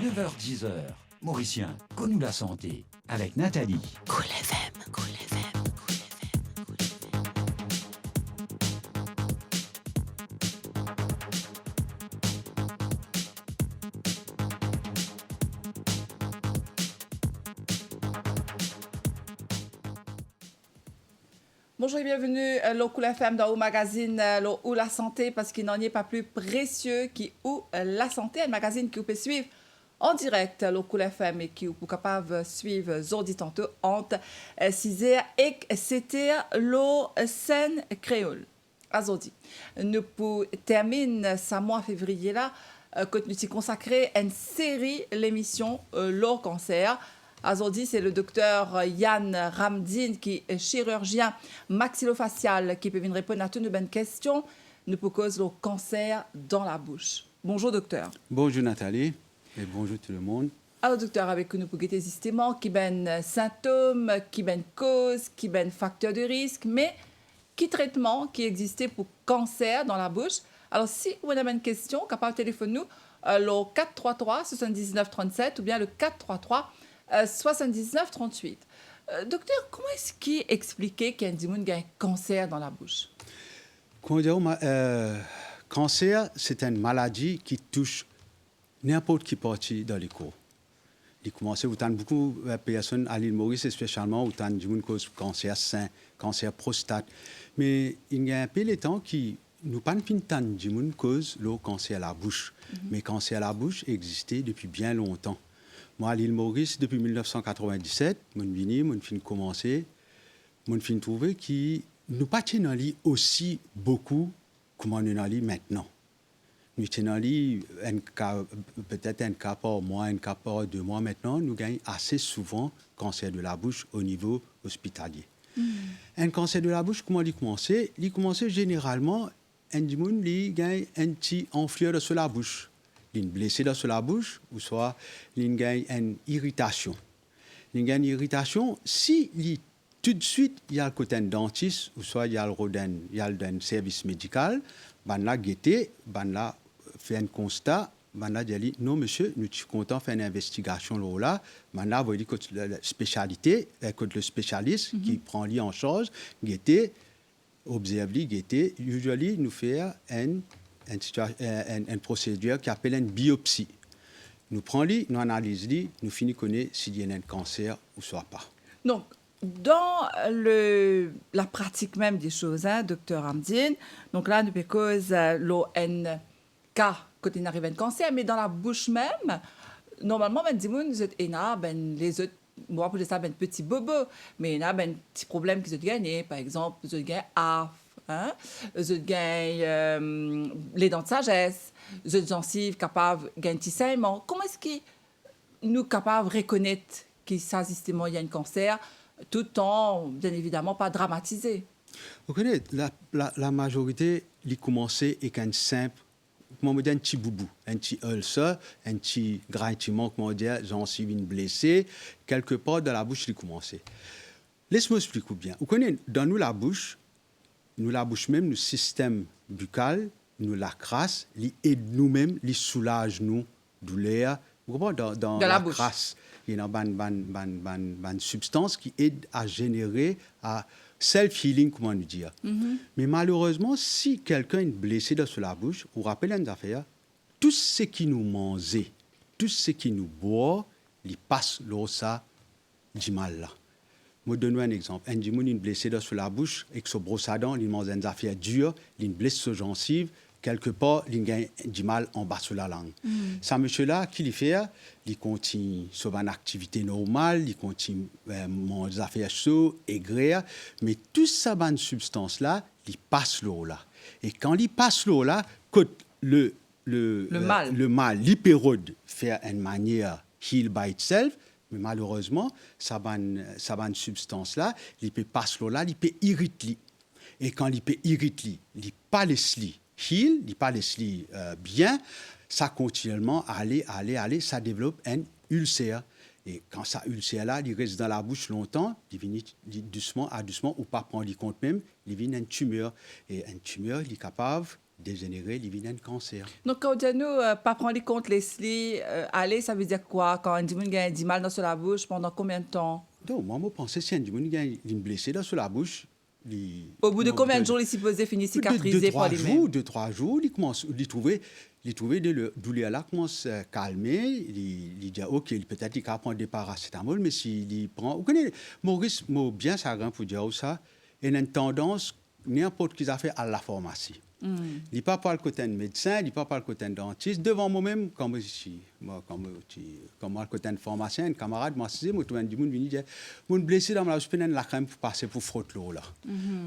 9h-10h, Mauricien, connu la santé, avec Nathalie. Cool FM, Cool FM, Cool FM, Cool FM. Bonjour et bienvenue au Cool FM dans le magazine où la santé, parce qu'il n'en est pas plus précieux qui où la santé, un magazine que vous pouvez suivre en direct le Cool FM et qui vous pouvez capable suivre Zordi tantôt entre 6h et c'était le scène créole. Azordi. Nous pour terminer ce mois de février là, que nous y consacré une série l'émission le cancer. Aujourd'hui, c'est le docteur Yann Ramdine, qui est chirurgien maxillofacial, qui peut venir répondre à toutes nos bonnes questions. Nous pour cause le cancer dans la bouche. Bonjour, docteur. Bonjour, Nathalie, et bonjour tout le monde. Alors, docteur, avec nous pour guetter justement qui ben symptômes, qui ben cause, qui ben facteur de risque, mais qui traitement qui existait pour cancer dans la bouche. Alors, si vous avez une question, capable de téléphoner nous, le 433 79 37 ou bien le 433 79 38. Docteur, comment est-ce qu'il expliquait qu'il y a un cancer dans la bouche? Cancer, c'est une maladie qui touche n'importe qui partie dans le corps. Il commence, vous avez beaucoup de personnes à l'île Maurice, spécialement, où vous avez des cancer sein, cancer prostate. Mais il y a un peu de temps qui nous pas de cause le cancer à la bouche. Mais cancer à la bouche existait depuis bien longtemps. Moi, à l'île Maurice, depuis 1997, je suis commencé, je suis trouvé que nous pas dans l'île aussi beaucoup comme on est dans l'île maintenant. Nous sommes dans l'île, peut-être un cas par mois, un cas par 2 mois maintenant, nous gagnons assez souvent cancer de la bouche au niveau hospitalier. Un cancer de la bouche, comment il commence? Il commence généralement, un gagne un petit enflure sur la bouche. Une blessée sur la bouche, ou soit il y a une irritation. Il y a une irritation, si tout de suite il y a le côté d'un dentiste, ou soit il y a le service médical, ben là, guetter, ben là, fait un constat, ben là, dit non, monsieur, nous sommes contents de faire une investigation là, ben là, vous voyez que la spécialité, que le spécialiste qui prend lui en charge, guetter, observe lui, guetter, usually nous fait une procédure qui appelle une biopsie. Nous prenons, nous analysons, nous finissons connaître s'il y a un cancer ou soit pas. Donc, dans la pratique même des choses, docteur Ramdine, donc là, nous peut cause un cas quand il arrive un cancer, mais dans la bouche même, normalement, les autres, moi, pour ça, petit bobo, mais il y a un petit problème qu'ils ont gagné, par exemple, ils ont gagné ils ont gagné les dents de sagesse, ils ont gencives capables de gagner un petit saignement. Comment est-ce que nous sommes capables de reconnaître qu'il y a un cancer, tout en, bien évidemment, pas dramatisé? Vous connaissez, la majorité, ils commencent avec un simple, comment on dit, un petit boubou, un petit ulcère, un petit grattement, comment on dit, gencive blessée, quelque part dans la bouche, ils commencent. Laisse-moi expliquer bien. Vous connaissez, dans nous, la bouche même, le système buccal, nous la crasse, il aide nous-mêmes, il soulage nous douleur. Vous comprenez, dans la crasse, il y a une substance qui aide à générer, à self-healing, comment nous dire. Mais malheureusement, si quelqu'un est blessé dans la bouche, vous rappelez une affaire, tout ce qui nous mange, tout ce qui nous boit, il passe là, ça, du mal là. Je vais donner un exemple. Un dimanche, une blessée dans la bouche, avec son brosse à dents, il mange une affaire dure, il blesse sa gencive, quelque part, il a du mal en bas sur la langue. Ça, monsieur-là, qu'il fait, il continue sur une activité normale, il continue manger des affaires chaudes, aigrir, mais toute sa bonne substance-là, il passe là. Et quand il passe là, le mal, l'hypérode, fait une manière heal by itself, mais malheureusement, sa bonne substance-là, il peut passer là, il peut irriter. Et quand il peut irriter, il ne pas laisser heal, il ne pas laisser bien, ça continuellement aller, ça développe un ulcère. Et quand ça ulcère-là, il reste dans la bouche longtemps, il vient doucement à doucement, ou pas prendre compte même, il vient une tumeur. Et une tumeur, il est capable dégénérer, il vient un cancer. Donc, quand on dit nous, pas prendre compte Leslie, aller, ça veut dire quoi? Quand on dit qu'il y a du mal dans la bouche, pendant combien de temps? Donc, moi, je pense que si un a une blessée dans la bouche, Au bout de combien de jours il s'est posé, finit cicatriser pour lui-même? 2-3 jours, il commence, il trouvait de douleur là commence à calmer, il dit OK, peut-être il va prendre des paracétamol, mais s'il prend, vous connaissez, Maurice, bien ça grand pour dire ça, il a une tendance n'importe qui a fait à la pharmacie. Il n'est pas par le côté de médecin, il n'est pas par le côté de dentiste. Devant moi-même, comme le côté de pharmacien, un camarade m'a dit, moi, tout le monde vient dire, mon blessé dans la bouche, la crème pour passer pour frotter l'eau là.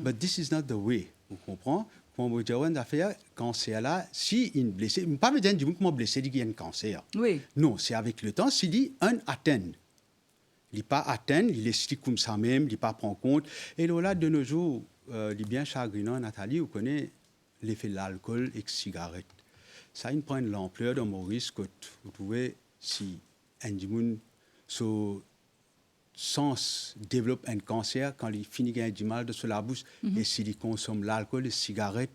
But this is not the way. Vous comprenez? Quand vous dites, on a fait cancer là, si une blessé, pas me dire comment blessé, il y a un cancer. Oui. Non, c'est avec le temps, s'il dit un atteint. Il n'est pas atteint, il est comme ça même, il n'est pas prend compte. Et là, de nos jours, il est bien chagrinant, Nathalie, vous connaissez l'effet de l'alcool et de cigarette. Ça, il prend une l'ampleur de Maurice que vous trouvez si un monde, son sens développe un cancer quand il finit de du mal de la bouche et s'il consomme l'alcool et cigarette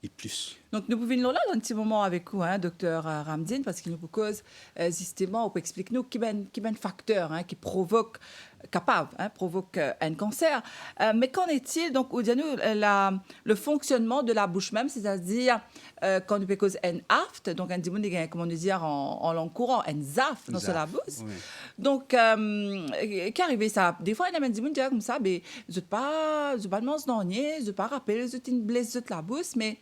et plus. Donc, nous pouvons là dans un petit moment avec vous, hein, docteur Ramdine, parce qu'il nous cause justement, on peut expliquer nous qui est un facteur qui provoque, provoque un cancer. Mais qu'en est-il, donc, au le fonctionnement de la bouche même, c'est-à-dire quand nous peut causer un aft, donc un dimon, comment nous dire en langue courante, un zaf dans la bouche. Oui. Donc, qu'arrive ça? Des fois, il y a un dimon comme ça, mais je ne pas mange dans je ne pas rappeler, je une blesse de la bouche, mais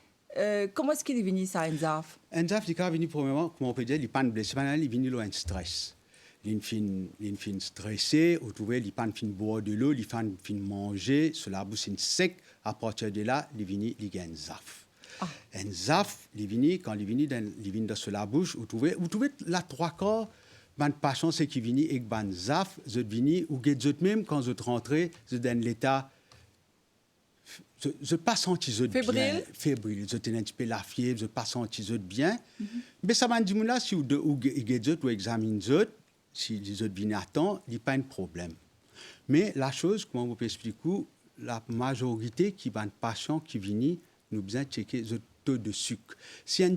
comment est-ce qu'il est venu ça, Enzaf? Enzaf, il est venu premièrement, comment on peut dire, il n'est pas blessé, il est venu là un stress. Il est fin stressé, vous trouvez, il n'est pas fin boire de l'eau, il est fin manger, sur la bouche sec. À partir de là, il est venu, il y a un zaf. Un zaf, il est venu, quand il est venu sur la bouche, vous trouvez là trois quarts. Ban passion, c'est qu'il vient avec ban zaf, vous venu, ou même quand vous rentrez, vous êtes dans l'état. Je pas senti bien. Fébrile. Je tenais un petit peu la fièvre, je pas senti bien. Mais ça m'a dit là si ou examine si les autres viennent à temps, il n'y a pas de problème. Mais la chose, comment vous pouvez expliquer, la majorité qui a un patient qui vient, nous besoin checker le taux de sucre. Si un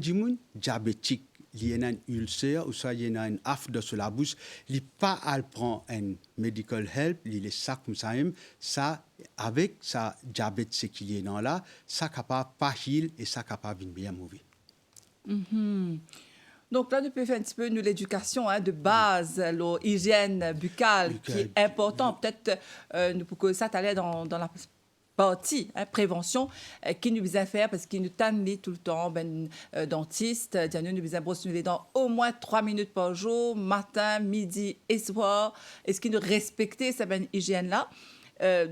diabétique, il y a un ulcère ou soit il y a un afte sur la bouche, il n'est pas à prendre un medical help, il est ça comme ça même, ça avec sa diabète ce qu'il est dans là, ça capable pas heal et ça capable bien mauvais. Donc là, nous pouvons faire un petit peu l'éducation de base, l'hygiène buccale qui est important. Peut-être nous pouvons s'atteler dans la partie prévention qui nous besoin faire parce qu'il nous tanne tout le temps dentiste nous besoin brosser les dents au moins 3 minutes par jour, matin, midi et soir. Est-ce qu'il nous respecter cette hygiène là?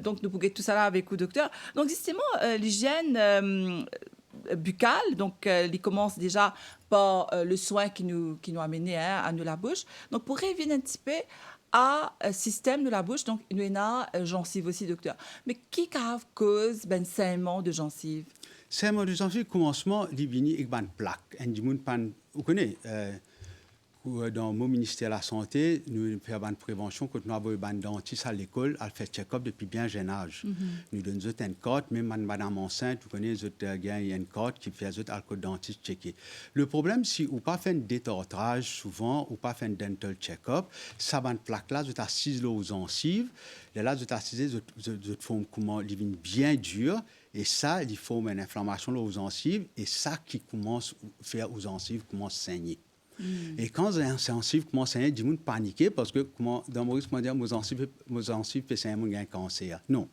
Donc nous pouvons tout ça là avec vous, docteur. Donc justement l'hygiène buccale, donc il commence déjà par le soin qui nous a amené à nous la bouche. Donc pour revenir un petit peu à système de la bouche, donc il y a gencive aussi, docteur. Mais qui cause saignement de gencive? Saignement de gencive, commencement, il vient avec une plaque. Vous connaissez, dans mon ministère de la Santé, nous faisons une prévention quand nous avons un dentiste à l'école, elle fait check-up depuis bien jeune âge. Nous donnons une carte, même madame enceinte, vous connaissez, il y a une carte qui fait le dentiste checker. Le problème, si vous pas fait un détartrage souvent, ou pas fait un dental check-up, ça va une plaque là, vous assise aux gencives, là, vous assise, vous forme comment, il devient bien dur. Et ça, il forme une inflammation aux gencives, et ça qui commence à faire aux gencives commence à saigner. Et quand un gencive commence à saigner, il faut paniquer parce que, dans Maurice, comment dire, mes gencives peuvent saigner un cancer. Non.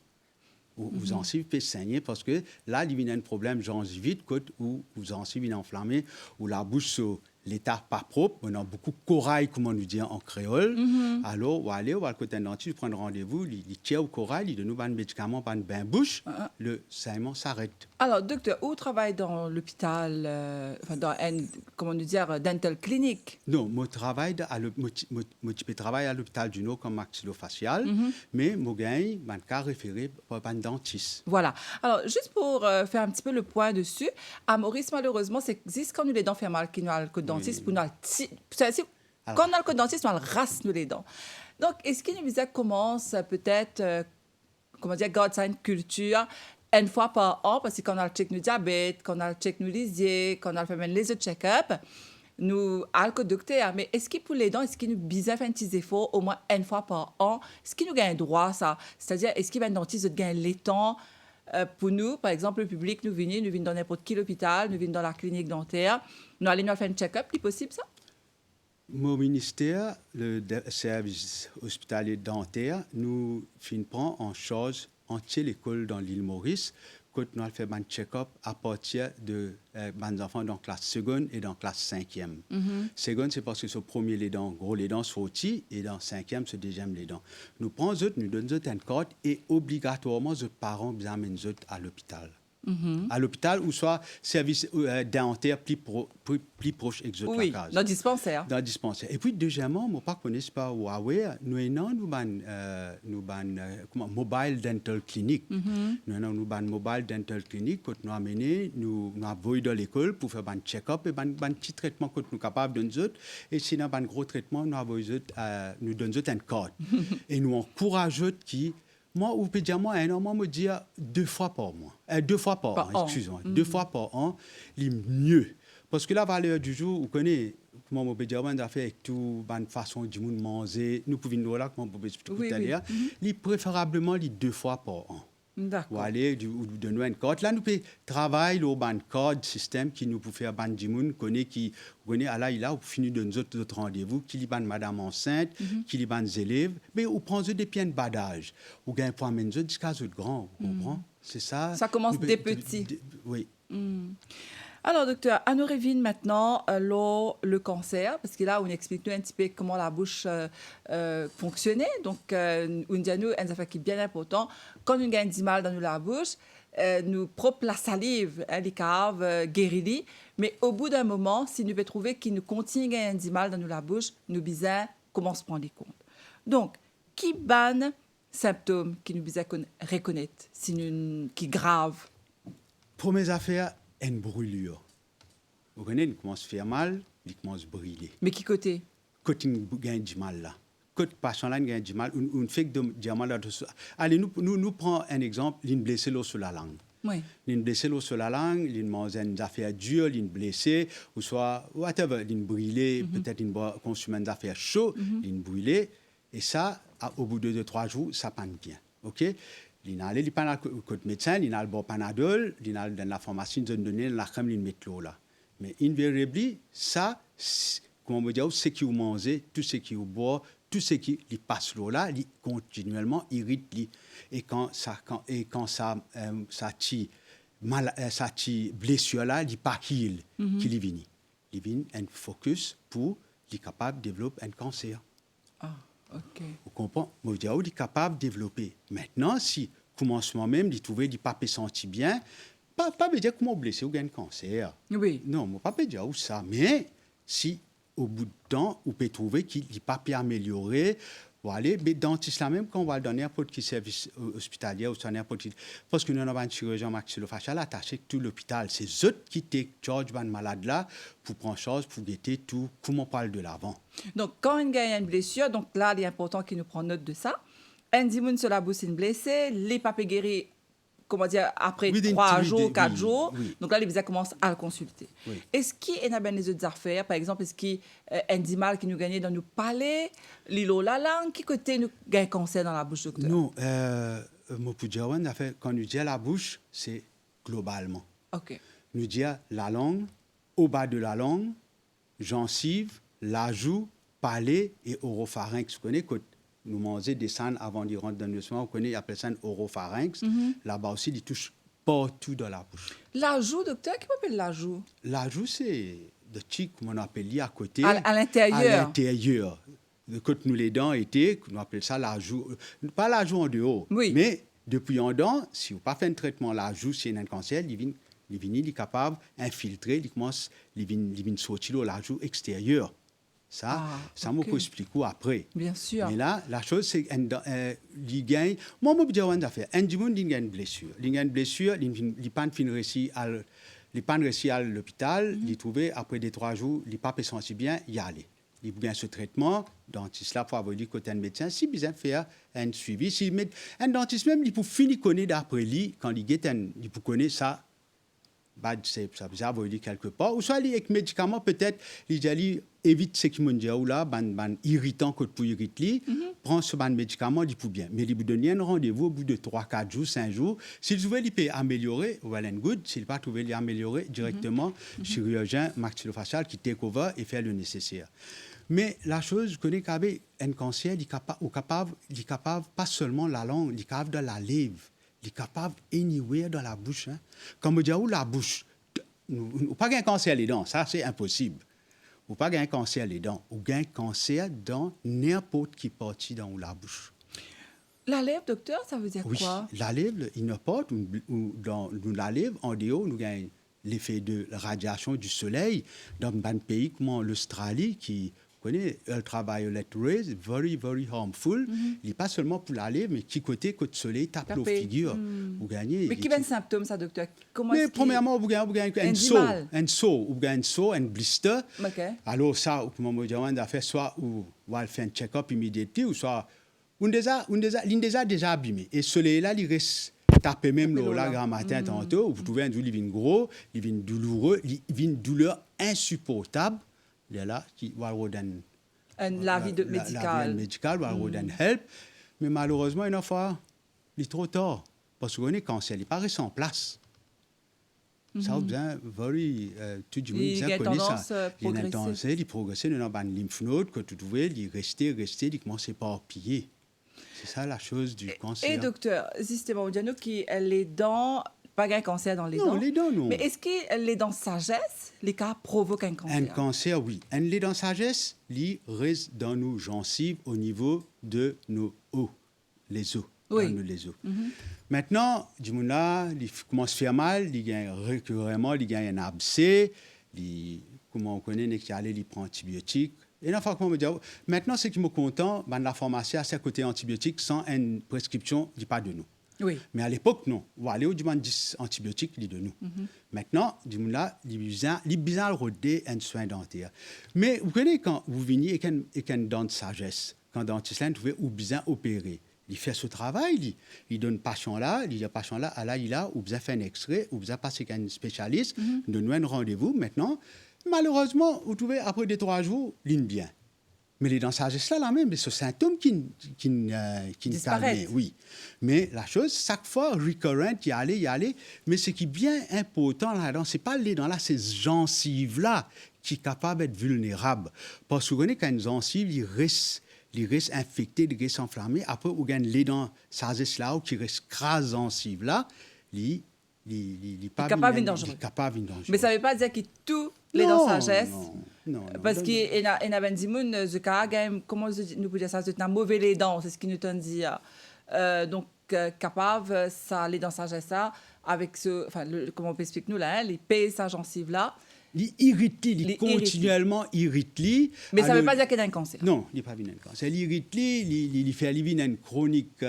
Vos gencives peuvent saigner parce que là, il y a un problème gengivite, où vos gencives sont enflammées, où la bouche sur l'état pas propre. On a beaucoup de corail, comme on nous dit en créole. Alors, on va aller au côté d'un dentiste, prendre rendez-vous, il tire au corail, il donne un médicament, un bain bouche, le saignement s'arrête. Alors, docteur, où travaille dans l'hôpital, dans un, comment nous dire, dental clinic? Non, je travaille à l'hôpital du Nord comme maxillofacial, mais je gagne un cas référé par un dentiste. Voilà. Alors, juste pour faire un petit peu le point dessus, à Maurice, malheureusement, c'est quand nous les dents fait mal, qu'il nous a le dentiste, pour nous quand on a le dentiste, on rase nous les dents. Donc, est-ce qu'il nous commence peut-être, comment dire, garder une culture, une fois par an, parce que quand on a le check nous diabète, quand on a le check nous lisier, quand on a fait même les autres check-up, nous allons docteur. Mais est-ce qu'il pour les dents, est-ce qu'il nous besoin faire un petit effort au moins une fois par an? Est-ce qu'il nous gagne droit ça? C'est-à-dire, est-ce qu'il va un dentiste de gagner les temps pour nous, par exemple, le public, nous venons dans n'importe quel hôpital, nous venons dans la clinique dentaire, nous allons nous faire un check-up, c'est possible ça? Mon ministère, service hospitalier dentaire, nous prend en charge entière l'école dans l'île Maurice, quand nous allons faire un check-up à partir de mes enfants dans la classe seconde et dans la classe cinquième. Seconde, c'est parce que c'est premier les dents, gros les dents sont petits, et dans cinquième, c'est deuxième les dents. Nous prenons eux, nous donnons eux une carte et obligatoirement, les parents nous amènent eux à l'hôpital. À l'hôpital ou soit service dentaire plus proche de Oui, la case. dans le dispensaire. Dans le dispensaire. Et puis, deuxièmement, moi, pas connaissez pas Huawei, nous avons mobile dental clinic. Nous avons mobile dental clinic que nous amené, nous avons dans l'école pour faire un check-up et un petit traitement que nous sommes capables de donner. Et si nous avons un gros traitement, nous donnons une carte. Et nous encourageons qui moi, ou peut dire, moi, un an, moi, me dire 2 fois par mois. 2 fois par an, excusez-moi. 2 fois par an, c'est mieux. Parce que la valeur du jour, vous connaissez, comment on peut dire, on a fait avec tout, une façon de manger, nous pouvons nous là, comment on peut expliquer tout à l'heure, préférablement les 2 fois par an. D'accord. Ou aller de nous une carte. Là, nous pouvons travailler au ban code système qui nous peut faire ban dimoun connaît qui connaît à là il a ou finit de nous autres rendez-vous qui li ban madame enceinte qui li ban élèves mais on prend des pieds de badage ou gain point men jusqu'à autres grands vous comprenez c'est ça commence des petits oui. Alors, docteur, à nous revient maintenant le cancer, parce que là, on explique un petit peu comment la bouche fonctionnait. Donc, on dit à nous, un affaire qui est bien important, quand on gagne du mal dans la bouche, nous propre la salive, les caves, guérit. Mais au bout d'un moment, si nous pouvons trouver qu'il nous continue à gagner du mal dans la bouche, nous besoin comment se prendre compte. Donc, qui banne symptômes qui nous besoin reconnaître, si nous, qui grave? Première affaire, une brûlure. Vous connaissez, il commence à faire mal, il commence à brûler. Mais qui côté? Côté il gagne du mal là. Côté patient là, il gagne du mal. On fait que du mal là. Allez, nous prenons un exemple, il blessé l'eau sur la langue. Oui. Il blessé l'eau sur la langue, il mange une affaire dure, il blessé, ou soit, whatever, il brûlé, peut-être il consomme une affaire chaude, il brûlé. Et ça, au bout de 2-3 jours, ça panne bien. OK? Il a allé côté médecin, il a le bon panadol, il a dans la pharmacie, il a donné la crème, il met l'eau là. Mais invariablement, ça, comment on dire, ce qui vous mangez, tout ce qui vous boit, tout ce qui passe l'eau là, il continuellement irrite. Et quand ça tire blessure là, il pas heal, qui est venu. Il vient un focus pour être capable de développer un cancer. Ah, OK. Vous comprenez? Modiao est capable de développer. Maintenant, si, commencement même, il trouve qu'il ne senti bien, pas me dire comment blessé ou gagne cancer. Oui. Non, moi pas dire où ça. Mais si, au bout de temps, vous pouvez trouver qu'il n'est pas pu améliorer, voilà, mais dentiste là même, quand on va donner n'importe quel service hospitalier ou n'importe quel... Parce que nous avons un chirurgien maxillofacial attaché à tout l'hôpital. C'est eux qui te charge un malade là pour prendre charge, pour guetter tout, comme on parle de l'avant. Donc, quand on gagne une blessure, donc là, il est important qu'il nous prenne note de ça. Un dimoun sur la bouche, une blessée, les papiers guéris, comment dire, après 3 jours, 4 jours. Oui. Donc là, les visas commencent à le consulter. Oui. Est-ce qu'il y a les autres affaires? Par exemple, est-ce qu'il y a un dimal qui nous gagne dans nos palais, l'îlot, la langue? Qui côté nous gagne cancer dans la bouche, docteur? Non, quand nous disons la bouche, c'est globalement. OK. Nous disons la langue, au bas de la langue, gencive, la joue, palais et oropharynx. Vous connaissez quand nous mangeons des sangs avant d'y rentrer dans le soin, on connaît, appelle ça un oropharynx. Là-bas aussi, il touche partout dans la bouche. La joue, docteur, qui appelle la joue? La joue, c'est de chic, comme on appelle à côté. À l'intérieur. À l'intérieur. Quand nous les dents étaient, on appelle ça la joue. Pas la joue en dehors, oui. Mais depuis en dedans, si vous n'avez pas fait un traitement, la joue, c'est un cancer, il est capable d'infiltrer, il vient sortir la joue extérieure. Ça me peut expliquer après. Bien sûr. Mais là, la chose, c'est qu'il gagne. Moi, je peux dire une affaire. Un dimanche, il gagne une blessure. Il gagne une blessure, il n'a pas réussi à l'hôpital, il trouvait, après 2-3 jours, il n'a pas senti bien, il y allait. il y a ce traitement, dentiste là, pour avoir dit côté un médecin, si besoin faire un suivi, si un dentiste même, il peut finir connaître d'après lui, quand il get il peut connaître ça, bah, ça veut avoir dit quelque part, ou soit avec médicaments, peut-être, il évite ce qui me dit là, ban irritant que pour irriter, prend ce ban médicament, il peut bien. Mais il vous donne un rendez-vous au bout de 3, 4 jours, 5 jours. S'il trouve qu'il peut améliorer, well and good. S'il pas trouvé l'améliorer directement, chirurgien maxillofacial qui take over et fait le nécessaire. Mais la chose, je connais qu'avec un cancer, il est capable, pas seulement la langue, il est capable de la lèvre, il est capable anywhere dans la bouche. Hein. Comme on dit, la bouche, ou pas un cancer les dents, ça c'est impossible. Ou pas un cancer les dents, ou un cancer dans n'importe qui partie dans la bouche. La lèvre, docteur, ça veut dire quoi? La lèvre, il n'importe, ou dans la lèvre, en dehors, nous avons l'effet de la radiation du soleil dans un pays comme l'Australie qui connaît ultraviolet rays, very, very harmful. Il n'est pas seulement pour la lèvre, mais qui côté que le soleil tape la figure. Vous gagnez. Mais qui est un symptôme, ça, docteur? Comment mais premièrement, vous gagnez un saut, un blister. Okay. Alors ça, comment vous dire, on a fait soit ou va faire un check-up immédiatement, ou soit on les a déjà abîmés. Et ce soleil-là, il reste taper même là grand matin tantôt. Vous trouvez un jour, il vient gros, il vient douloureux, il vient une douleur insupportable. Il y a là qui va redonner la vie médicale, va redonner help. Mais malheureusement, une fois, il est trop tard. Parce qu'on est cancer, il n'est pas resté en place. Ça a besoin, tout le monde bien connaît ça. Il y a une tendance à progresser dans une lymph node que tu trouvais, il restait, il commençait pas à piller. C'est ça la chose du cancer. Et docteur, justement, on dit qui les dents, pas un cancer dans les dents. Non, les dents, non. Mais est-ce que les dents sagesse, les cas provoquent un cancer? Un cancer, oui. Les dents sagesse, ils restent dans nos gencives au niveau de nos os, les os. Oui. Les os. Maintenant, là, il commence à faire mal, il gagne récurremment, il gagne un abcès, comment on connaît, il prend antibiotiques. Et une fois qu'on me dit, maintenant, ce qui me content, la pharmacie a ses côtés antibiotiques sans une prescription, il pas de nous. Oui. Mais à l'époque, non. On va aller au demande 10 antibiotiques, il de nous. Maintenant, là, il est bizarre de roder un soin dentaire. Mais vous connaissez quand vous venez avec un dent de sagesse, quand le dentiste là, vous ou bien opérer. Il fait ce travail, il donne patient là, il dit patient là, il a, ou bien fait un extrait, ou bien passer avec un spécialiste, donne un rendez-vous. Maintenant, malheureusement, vous trouvez après 2-3 jours, il bien. Mais les dents sagesse là, même, c'est ce symptôme qui disparaît. Oui. Mais la chose, chaque fois, recurrent, y aller. Mais ce qui est bien important là-dedans, c'est pas les dents là, c'est ces gencives-là qui sont capables d'être vulnérables. Parce que vous voyez qu'une gencive, il reste infecté, il reste enflammé. Après, vous avez les dents sagesse là, qui reste crase gencive là, il est capable dangereux. Mais ça ne veut pas dire que tous les dents sagesse. Non. Parce qu'il y a un dimoun, comment nous pouvons dire ça, c'est un mauvais les dents, c'est ce qu'il nous t'a dit. Donc, capable, ça, les dents sagesse, ça, avec comment on peut expliquer nous là, les pèse sa gencive là. Il irrite, il continuellement irrite. Mais ça ne veut pas dire qu'il y a un cancer. Non, il n'y a pas un cancer. Il irrite, il fait arriver une chronique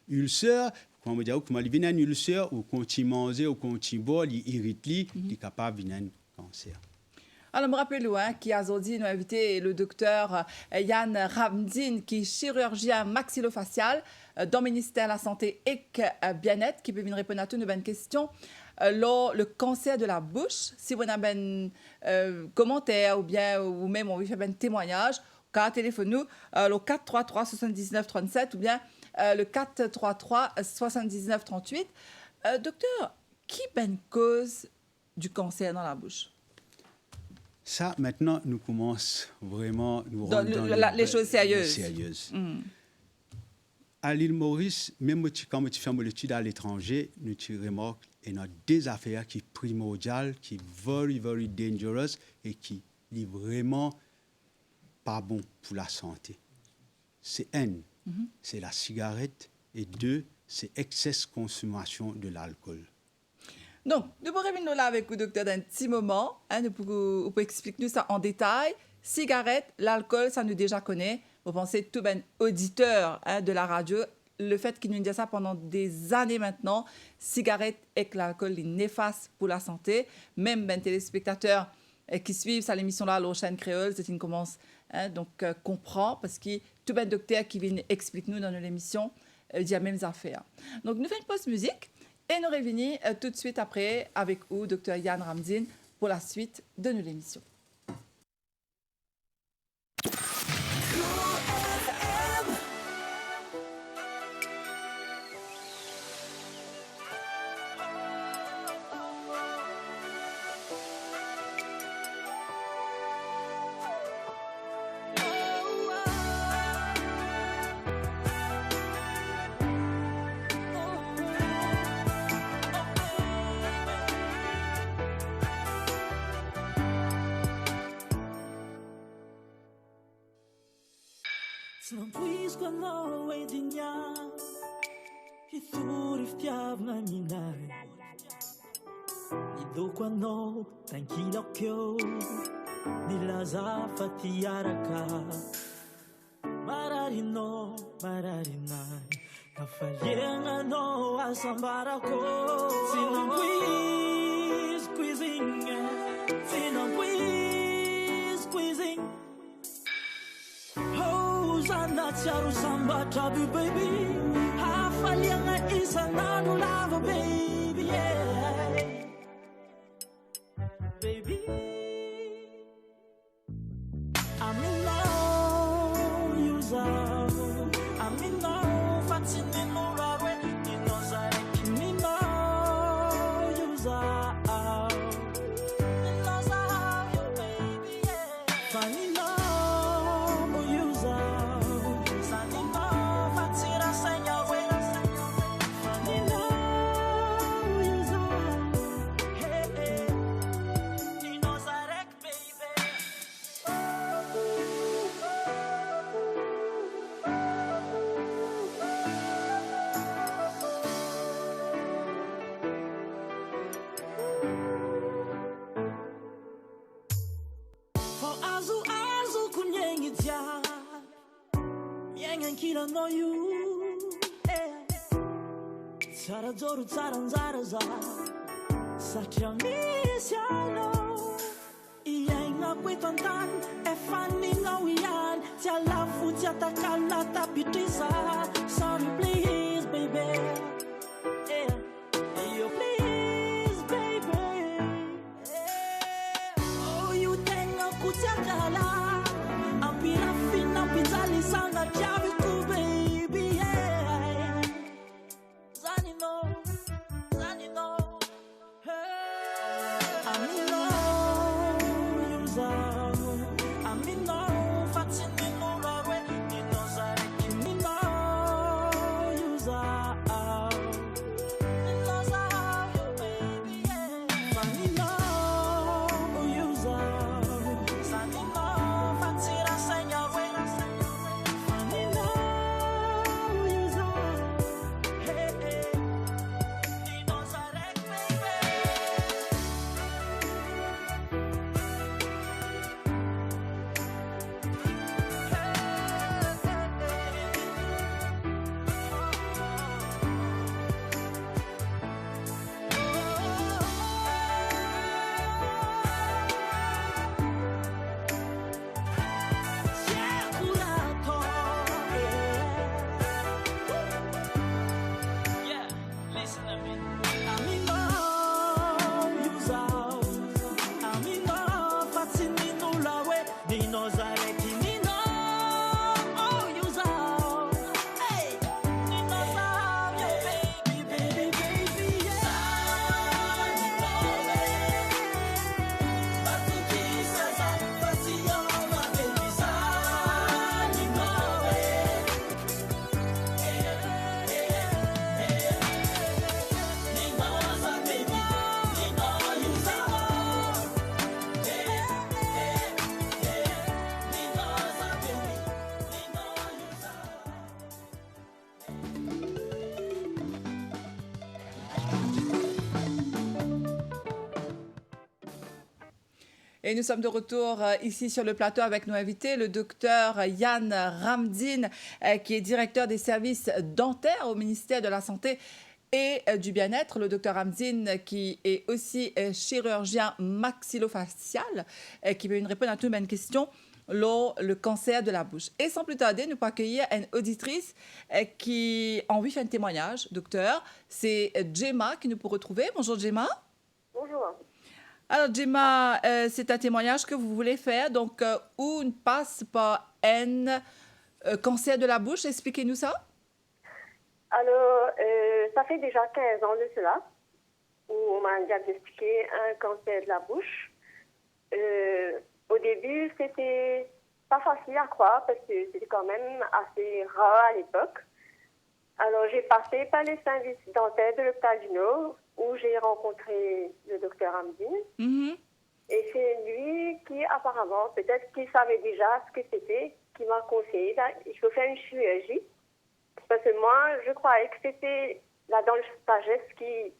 ulcère. Quand on dit qu'il y a une ulcère, ou quand il mange, ou quand il boit, il irrite, il est capable d'un cancer. Alors, je me rappelle qui a aujourd'hui nous invité le docteur Yann Ramdine, qui est chirurgien maxillofacial dans le ministère de la Santé et Bien-être, qui peut venir répondre à toutes nos bonnes questions. Le cancer de la bouche, si vous avez un commentaire ou même on veut faire un témoignage, téléphone-nous le 433 79 37 ou bien le 433 79 38. Docteur, qui est une cause du cancer dans la bouche? Ça, maintenant, nous commençons vraiment dans les choses sérieuses. À l'île Maurice, même quand tu fais une étude à l'étranger, nous remarquons qu'il y a des affaires qui sont primordiales, qui sont very, very dangerous et qui sont vraiment pas bon pour la santé. C'est c'est la cigarette et 2, c'est excès consommation de l'alcool. Donc, nous pourrons revenir là avec le docteur d'un petit moment. Vous pouvez expliquer nous ça en détail. Cigarette, l'alcool, ça nous déjà connaît. Vous pensez tout ben auditeur de la radio, le fait qu'il nous dit ça pendant des années maintenant, cigarette et l'alcool est néfaste pour la santé. Même ben téléspectateurs qui suivent ça l'émission là, la chaîne créole, c'est une commence Hein, donc, comprend, parce que tout le docteur qui vient expliquer nous dans l'émission, dit la même affaire. Donc, nous faisons une pause musique et nous revenons tout de suite après avec vous, docteur Yann Ramdine, pour la suite de nos émissions. Tsy nampoiziko anao edy niany hitory fitiavana minay nidoko anao tankilako eo nilaza fa tiaraka mararinao mararinay nafaliagnanao asambarako tsy nampoiziko izy igny tsy nampoiziko izy igny Tsiaro sambatraby baby hafaliagna isan'andro lava baby yeah. Baby aminao io zaho aminao fa tsy ninora hoe ninao zaraiky ninao io zaho ninao zaho io baby yeah. Fa ninao io zaho Kila no you Tsara joro tsara nzara za Satria misy anao Iaigna koetantany efaninao ihany Tsy alafo tsy atakala tapitrisa Sorry please baby Yo please baby Oh you tegna ko tsy akala Ampirafina ampinjaly sana chiave baby yeah Zanino hey Amino you zaho Amino fatsinino rawe Nino zareki nino you zaho Nino zaho baby yeah Fanino you zaho Zanino fatsira senya we Et nous sommes de retour ici sur le plateau avec nos invités, le docteur Yann Ramdine, qui est directeur des services dentaires au ministère de la Santé et du Bien-être. Le docteur Ramdine, qui est aussi chirurgien maxillofacial, qui veut nous répondre à toutes mes questions. le cancer de la bouche. Et sans plus tarder, nous pouvons accueillir une auditrice qui a envie de faire un témoignage, docteur. C'est Gemma qui nous peut retrouver. Bonjour Gemma. Bonjour. Alors Gemma, c'est un témoignage que vous voulez faire, donc où on passe par un cancer de la bouche. Expliquez-nous ça. Alors, ça fait déjà 15 ans de cela, où on m'a diagnostiqué un cancer de la bouche. Au début, c'était pas facile à croire parce que c'était quand même assez rare à l'époque. Alors, j'ai passé par les services dentaires de l'hôpital du Nord, où j'ai rencontré le docteur Hamdine. Mhm. Et c'est lui qui, apparemment, peut-être qu'il savait déjà ce que c'était, qui m'a conseillé, il faut faire une chirurgie. Parce que moi, je croyais que c'était la dent de sagesse qui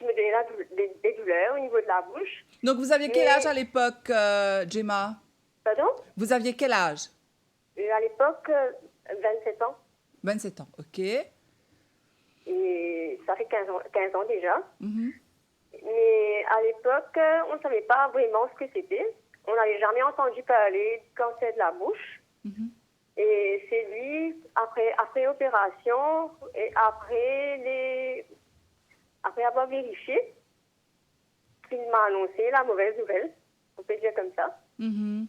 me donnait des douleurs au niveau de la bouche. Donc vous aviez quel Mais- âge à l'époque, Gemma? Pardon? Vous aviez quel âge? À l'époque, 27 ans. 27 ans, ok. Et ça fait 15 ans déjà. Mhm. Mais à l'époque, on ne savait pas vraiment ce que c'était. On n'avait jamais entendu parler du cancer de la bouche. Mhm. Et c'est lui, après opération, et après avoir vérifié, qu'il m'a annoncé la mauvaise nouvelle, on peut dire comme ça. Mhm.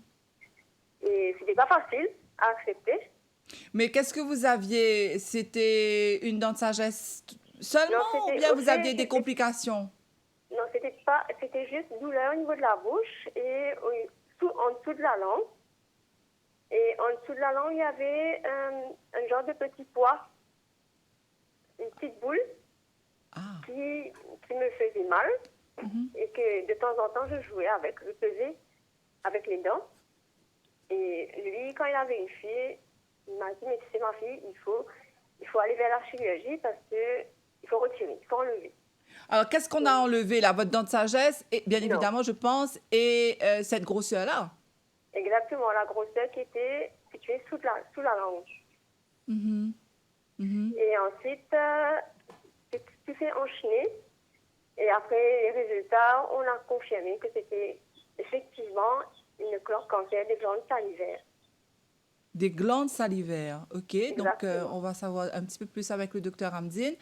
Et c'était pas facile à accepter. Mais qu'est-ce que vous aviez? C'était une dent de sagesse seulement Non, ou c'était bien au vous fait, aviez des c'était- complications? Non, c'était juste douleur au niveau de la bouche et en dessous de la langue. Et en dessous de la langue, il y avait un genre de petit pois, une petite boule Ah, qui me faisait mal et que de temps en temps, je jouais avec, je pesais avec les dents. Et lui, quand il a vérifié, il m'a dit, mais tu sais ma fille, il faut aller vers la chirurgie parce que il faut retirer, il faut enlever. alors qu'est-ce qu'on a enlevé là? Votre dent de sagesse, et bien Non. évidemment, je pense, et cette grosseur-là. Exactement, la grosseur qui était située sous la langue. Mhm. Mhm. Et ensuite, tu fais enchaîner. Et après les résultats, on a confirmé que c'était effectivement une cancer des glandes salivaires. Des glandes salivaires, ok. Donc, Exactement. on va savoir un petit peu plus avec le docteur Hamdine.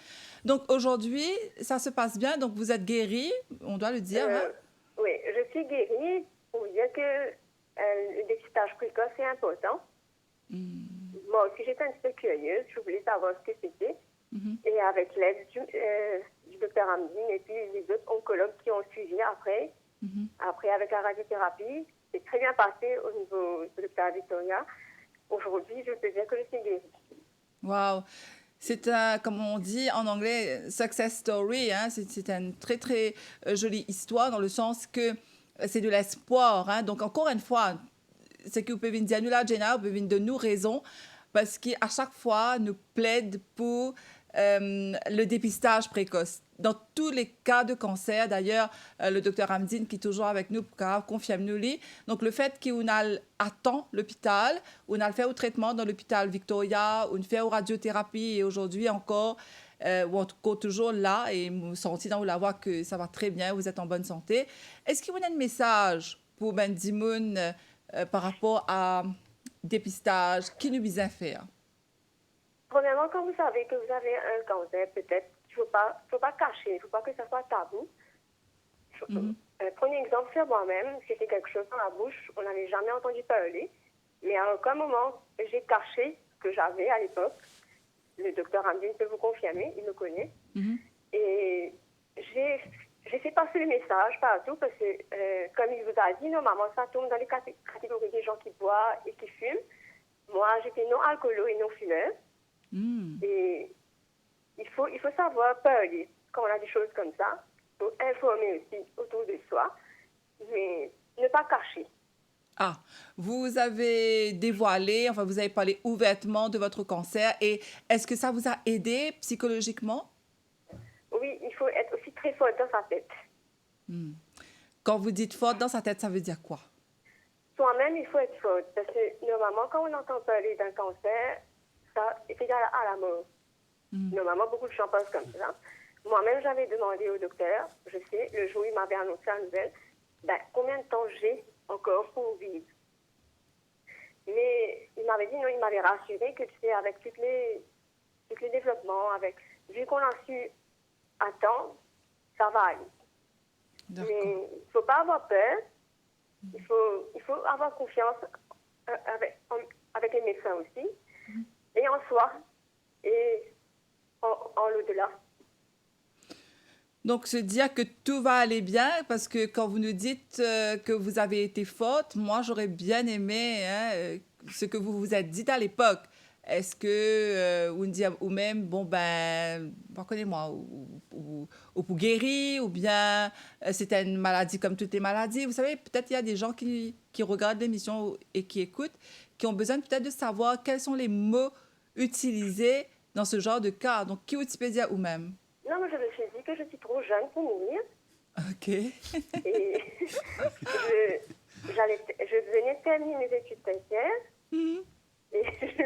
Donc, aujourd'hui, ça se passe bien. Donc, vous êtes guéri, on doit le dire. Hein? Oui, je suis guérie pour vous dire que le dépistage précoce est important. Moi aussi, j'étais un petit peu curieuse. Je voulais savoir ce que c'était. Et avec l'aide du docteur Hamdine et puis les autres oncologues qui ont suivi après, avec la radiothérapie, c'est très bien passé au niveau de l'hôpital Victoria. Aujourd'hui, je peux dire que je suis guérie. Wow. C'est un, comme on dit en anglais, success story. Hein? C'est une très, très jolie histoire dans le sens que c'est de l'espoir. Hein? Donc, encore une fois, c'est que vous pouvez dire nous là, Jenna, vous pouvez de nous raison parce qu'à chaque fois, nous plaide pour le dépistage précoce. Dans tous les cas de cancer, d'ailleurs, le docteur Hamdine qui est toujours avec nous pour confirmer nous. Donc, le fait qu'on attend l'hôpital, on a le fait au traitement dans l'hôpital Victoria, on fait aux radiothérapies et aujourd'hui encore, ou en tout cas toujours là, et vous sentez dans la voix que ça va très bien, vous êtes en bonne santé. Est-ce qu'il y a un message pour Ben Dimoun par rapport à dépistage, qui nous vise à faire? Premièrement, quand vous savez que vous avez un cancer, peut-être qu'il ne faut pas cacher, il ne faut pas que ça soit tabou. Prenez exemple sur moi-même, c'était quelque chose dans la bouche, on n'avait jamais entendu parler, mais à aucun moment j'ai caché ce que j'avais à l'époque. Le docteur Hamdine peut vous confirmer, il me connaît. Et j'ai fait passer le message partout parce que, comme il vous a dit, normalement, ça tombe dans les catégories des gens qui boivent et qui fument. Moi, j'étais non-alcoolo et non-fumeur. Et il faut savoir parler quand on a des choses comme ça. Il faut informer aussi autour de soi, mais ne pas cacher. Ah, vous avez dévoilé, enfin, vous avez parlé ouvertement de votre cancer et est-ce que ça vous a aidé psychologiquement? Oui, il faut être aussi très fort dans sa tête. Quand vous dites fort dans sa tête, ça veut dire quoi? Soi-même, il faut être fort. Parce que normalement, quand on entend parler d'un cancer, ça est égal à la mort. Normalement, beaucoup de gens pensent comme ça. Moi-même, j'avais demandé au docteur, je sais, le jour où il m'avait annoncé la nouvelle, combien de temps j'ai encore pour vivre. m'avait dit non, il m'avait rassuré que tu sais, avec tous les développements, vu qu'on a su à temps, ça va aller. Mais D'accord. il ne faut pas avoir peur. Il faut avoir confiance avec les médecins aussi, et en soi, et en l'au-delà. Donc, se dire que tout va aller bien, parce que quand vous nous dites que vous avez été forte, moi, j'aurais bien aimé ce que vous vous êtes dit à l'époque. Est-ce que vous dites, ou même, bon, ben, pardonnez-moi, ou pour guérir, ou bien c'était une maladie comme toutes les maladies. Vous savez, peut-être il y a des gens qui regardent l'émission et qui écoutent, qui ont besoin peut-être de savoir quels sont les mots utilisés dans ce genre de cas. Donc, qui peut dire ou même? Non, mais je me suis dit que je suis trop jeune pour mourir. OK. Et je venais de terminer mes études tertiaires. Mhm. Et je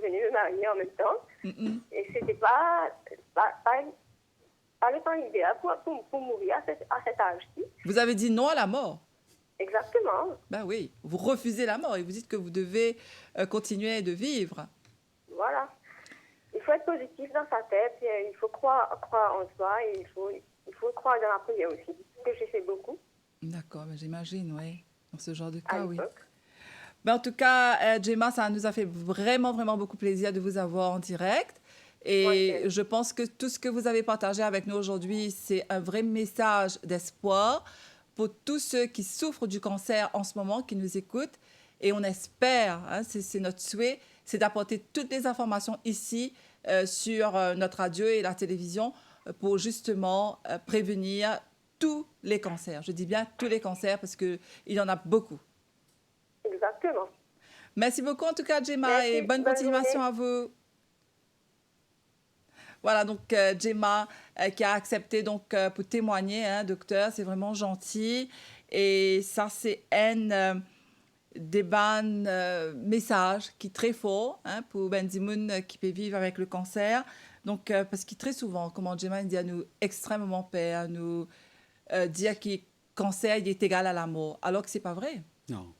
venais me marier en même temps. Mhm. Et c'était pas le temps idéal pour mourir à cet âge-ci. Vous avez dit non à la mort. Exactement. Ben oui, vous refusez la mort et vous dites que vous devez continuer de vivre. Voilà. Il faut être positif dans sa tête. Et il faut croire en soi. Et il faut croire dans la prière aussi. Ce que j'ai fait beaucoup D'accord, ben j'imagine, oui. Dans ce genre de à cas, oui. l'époque. Ben, en tout cas, Gemma, ça nous a fait vraiment, vraiment beaucoup plaisir de vous avoir en direct. Et Ouais. je pense que tout ce que vous avez partagé avec nous aujourd'hui, c'est un vrai message d'espoir pour tous ceux qui souffrent du cancer en ce moment, qui nous écoutent. Et on espère, c'est notre souhait, c'est d'apporter toutes les informations ici sur notre radio et la télévision pour justement prévenir tous les cancers. Je dis bien tous les cancers parce qu'il y en a beaucoup. Exactement. Merci beaucoup en tout cas, Gemma, Merci, et bonne bonne continuation journée. à vous. Voilà, donc Gemma qui a accepté donc, pour témoigner, docteur, c'est vraiment gentil. Et ça, c'est un des bons messages qui est très fort pour Bendimoun qui peut vivre avec le cancer. Donc, parce que très souvent, comme Gemma dit à nous, extrêmement peur, à nous dire que le cancer il est égal à la mort, alors que ce n'est pas vrai. Non.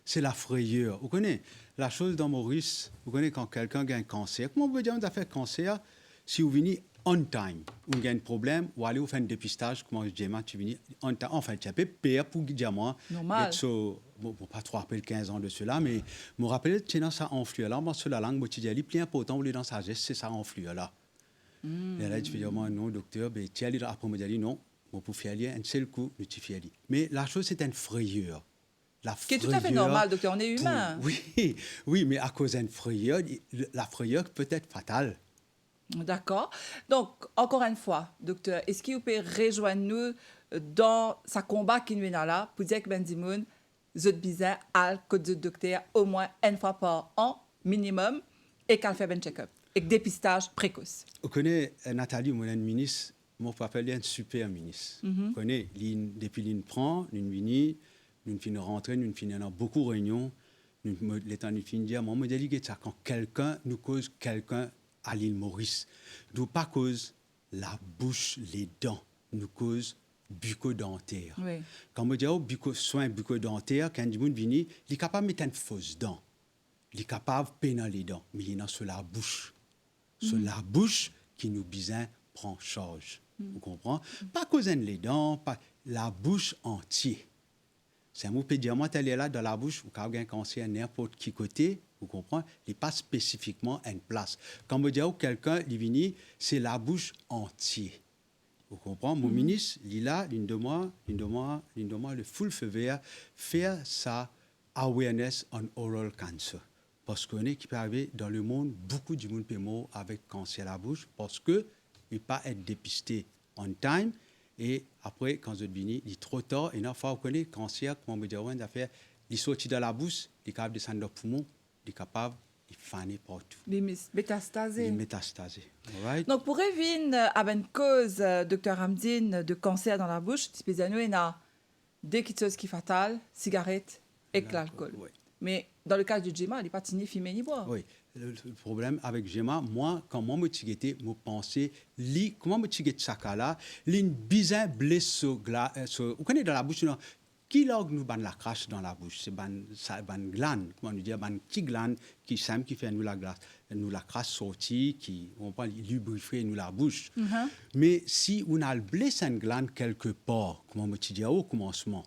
C'est la frayeur. Vous connaissez la chose dans Maurice, vous connaissez quand quelqu'un a un cancer. Comment on peut dire qu'on a fait cancer si vous venez on time, vous avez un problème, ou allez vous faire un dépistage, comment je dis, tu viens on time. Enfin, tu as payé pour dire moi. Normal. Bon, pas trop rappeler 15 ans de cela, mais me rappeler que ça influe là, moi, sur la langue, tu dis, le plus important, vous dans sa geste, c'est ça influe là. Et là, tu peux dire, moi, non, docteur, ben, tu as dit, après, me dire, non, moi, pour faire un seul coup, tu fais aller. Mais la chose, c'est une frayeur. Qui est tout à fait normal, docteur, on est humain. Oui, mais à cause d'une frayeur, la frayeur peut être fatale. D'accord. Donc, encore une fois, docteur, est-ce qu'il peut rejoindre nous dans sa combat qui nous est là pour dire que Bendimoun, zut bizarre, al que zut docteur au moins une fois par an, minimum, et qu'elle fait un check-up, et que dépistage précoce. Vous connaissez Nathalie, mon ministre, mon papa est un super ministre. Vous connaissez, depuis qu'il prend, il vient, nous finissons rentrer, nous finissons beaucoup de réunions, l'état nous finit dire, moi, je dis ça quand quelqu'un nous cause quelqu'un à l'île Maurice. Nous pas cause la bouche, les dents, nous cause bucco-dentaire. Oui. Quand on dit soin bucco-dentaire, quand on vient, il est capable de mettre une fausse dent. Il est capable de peiner les dents, mais il est sur la bouche. Sur la bouche qui nous besoin prend charge. Vous comprenez? Pas cause les dents, pas la bouche entière. C'est un mot peut dire, moi, tu es là dans la bouche, vous avez un cancer n'importe qui côté, vous comprenez? Il n'est pas spécifiquement à une place. Quand on dit à quelqu'un, il vient, c'est la bouche entière. Vous comprenez? Mon ministre, il est là, il demande le full feu vert, faire sa awareness on oral cancer. Parce qu'on est qui peut arriver dans le monde, beaucoup de monde peut mourir avec cancer à la bouche parce qu'il ne peut pas être dépisté on time. Et après, quand je viens, il est trop tard. Et une fois qu'on connaît le cancer, comment on dit, il sortit de la bouche, il est capable de descendre dans le poumon, il est capable de faner partout. Les métastasés. Les métastasés. Right? Donc, pour revenir à une cause, docteur Hamdine, de cancer dans la bouche, il y a des choses qui sont fatales, cigarettes et l'alcool. Oui. Mais dans le cas du Gemma, il n'est pas ni fumer ni boire. Oui. Le problème avec Gemma, moi, quand moi me tiguette, je pensais, comment me tiguette ça là, l'une bizarre blesse vous connaissez dans la bouche, Qui log nous ban la crache dans la bouche? C'est ban glande, comment nous dire, ban petit glande qui simple qui fait nous la crache sortie, qui on parle lubrifier nous la bouche. Mais si on a blessé une glande quelque part, comment me dire au commencement,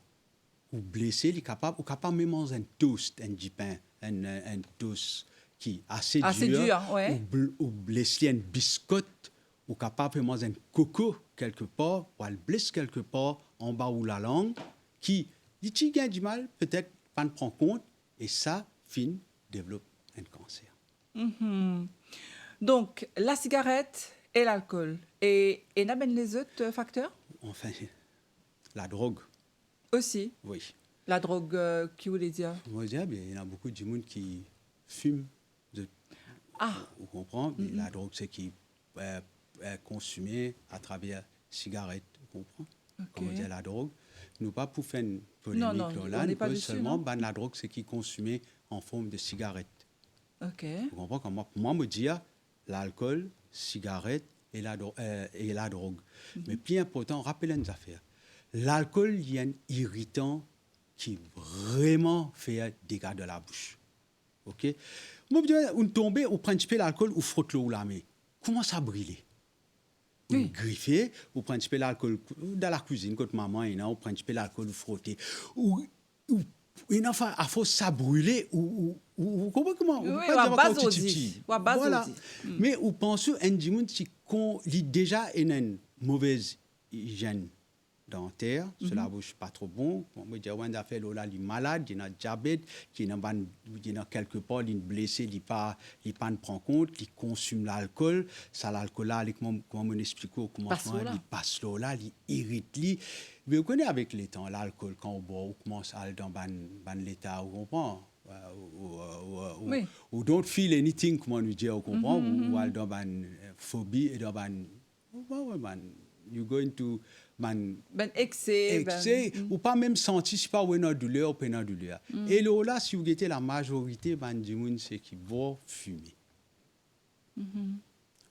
ou blessé, il est capable même manger un toast, un du pain, un toast qui est assez dur, ouais. ou blessé une biscotte, ou capable de manger un coco quelque part, ou elle blesse quelque part en bas ou la langue, qui dit gagne du mal, peut-être pas ne prend compte, et ça, développe un cancer. Donc, la cigarette et l'alcool. Et n'a ben les autres facteurs Enfin, la drogue, aussi. oui. La drogue, qui voulait dire Moi, je dis, il y a beaucoup de monde qui fume. Vous comprenez? La drogue, c'est qui est consommée à travers cigarette. Vous comprenez? Comme on dit, la drogue. Nous pas pour faire une polémique Non, là, on n'est pas nous dessus, seulement non? la drogue, c'est qui est consommée en forme de cigarette. OK. Vous comprenez? Comme moi, me dire l'alcool, cigarette et la drogue. Mais plus important, rappelez une affaire. L'alcool, il y a un irritant qui vraiment fait des dégâts de la bouche. OK? Moi, je dis, on tombe, on prend un petit peu l'alcool, on frotte l'eau ou la main. Comment ça brûle? On griffe, on prend un petit peu l'alcool dans la cuisine, quand maman est là, on prend un petit peu l'alcool, on frotte. Il faut ça brûler, ou comment? Oui, ou à base audi. Voilà. Mais on pense à un dimanche qui a déjà une mauvaise hygiène dentaire, sur la bouche pas trop bon. On me dit, on a fait là, il est malade, il a diabète, il a quelque part, il est blessé, il pas prend compte, il consomme l'alcool. Ça, l'alcool là, comment on explique au commencement, il passe là, il irrite. Mais vous connaissez avec le temps, l'alcool, quand on boit, on commence à aller dans l'état, on comprend. Ou don't feel anything, comment on dit, on comprend, ou aller dans une phobie, et dans une. You go into excès, ou pas même sentir si pas une douleur ou pas une douleur. Et là, si vous êtes la majorité, du monde c'est qui va fumer.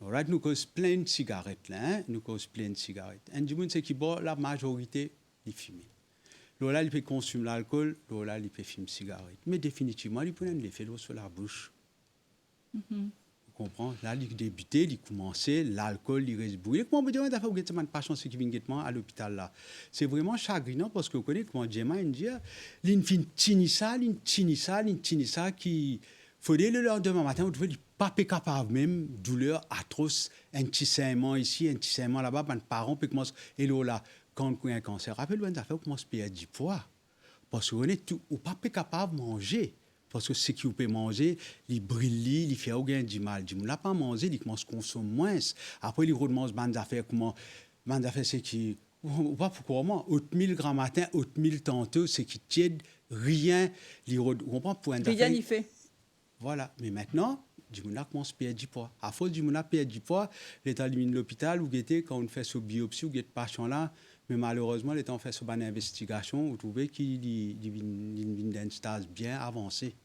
Alright, nous cause plein de cigarettes là, nous cause plein de cigarettes. Un du monde c'est qui boit la majorité, il fume. Là, il peut consommer l'alcool, là, il peut fumer cigarette. Mais définitivement, il peut l'effet sur la bouche. Comprends? Là, il débutait, il commençait, l'alcool, il reste brûlé. Comment vous dire, vous n'avez pas chance qui vient à l'hôpital là. C'est vraiment chagrinant parce que vous connaissez comment Gemma dit, il fin tini ça, qui faudrait le lendemain matin, vous devez pas capable même, douleur atroce, un petit saignement ici, un petit saignement là-bas, les parents peuvent commencer, et là, quand on a un cancer, rappelez-vous, on commence à perdre du poids. Parce que vous n'êtes pas capable de manger. Parce que ce qu'il peut manger, il brille, il fait aucun du mal. Il n'a pas mangé, il commence à consommer moins. Après, il remonte des affaires, c'est qui, pas pourquoi moi, 8000 grammes matin, 8000 tantôt, c'est qui tiède, rien, il comprend pour un rien n'y fait. Voilà, mais maintenant, du monde commence à perdre du poids. À force du monde perdre du poids, l'état de l'hôpital, où quand on fait ce biopsie, où pas là, mais malheureusement, l'état on fait ce bonne investigation, vous trouvez qu'il y a un stade bien avancé.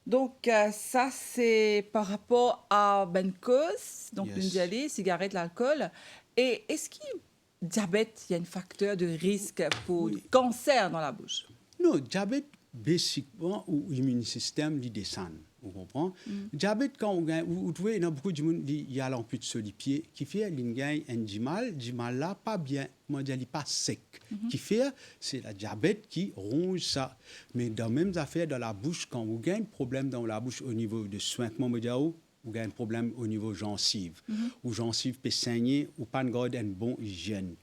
Donc, ça, c'est par rapport à cause, donc une dialyse, cigarette, l'alcool. Et est-ce qu'il y a diabète, il y a un facteur de risque pour le cancer dans la bouche? Non, diabète, basiquement, ou immune système, il descend. Vous comprenez? Diabète, quand on gagne, vous trouvez, il y a beaucoup de monde qui a l'amputation sur les pieds, qui fait qu'il gagne un du mal là, pas bien, comment dire, il pas sec. Qui fait, c'est la diabète qui ronge ça. Mais dans les mêmes affaires, dans la bouche, quand vous gagnez un problème dans la bouche au niveau de soins, comment dire, vous gagnez un problème au niveau gencive. Ou gencive peut saigner, ou pas garder une bonne hygiène.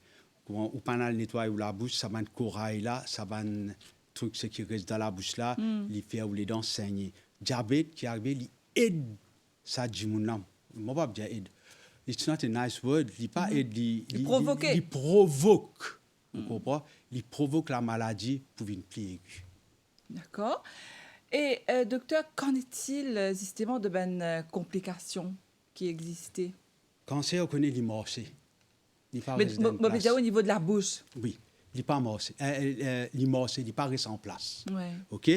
Ou pas nettoyer la bouche, ça va un corail là, ça va un truc ce qui reste dans la bouche là, il fait ou les dents saigner. Diabète qui arrive, il aide ça du monde. Moi pas dire aide. It's not a nice word. Il pas aide, il provoque. Vous comprenez? Il provoque la maladie pour une plaie aiguë. D'accord. Et docteur, qu'en est-il justement de complications qui existaient? Cancer, on connaît les morcés. Mais déjà au niveau de la bouche. Oui. Il n'est pas morcé. Il n'est pas resté en place. Ouais. OK?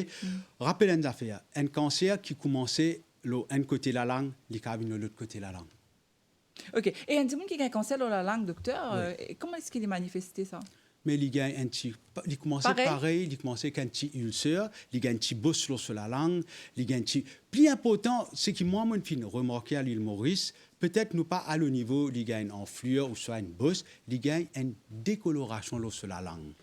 Rappelez une affaire. Un cancer qui commençait un côté de la langue, il est de l'autre côté de la langue. OK. Et un monde qui a un cancer dans la langue, docteur, comment est-ce qu'il est manifesté ça? mais il gagne un petit, il commence pareil, il commence avec un petit ulcère, il gagne un petit bosse sur la langue, il gagne un petit. Plus important, c'est que moi, mon fin remarqué à l'île Maurice, peut-être nous pas à le niveau, il gagne en fluor ou soit une bosse, il gagne une décoloration sur la langue.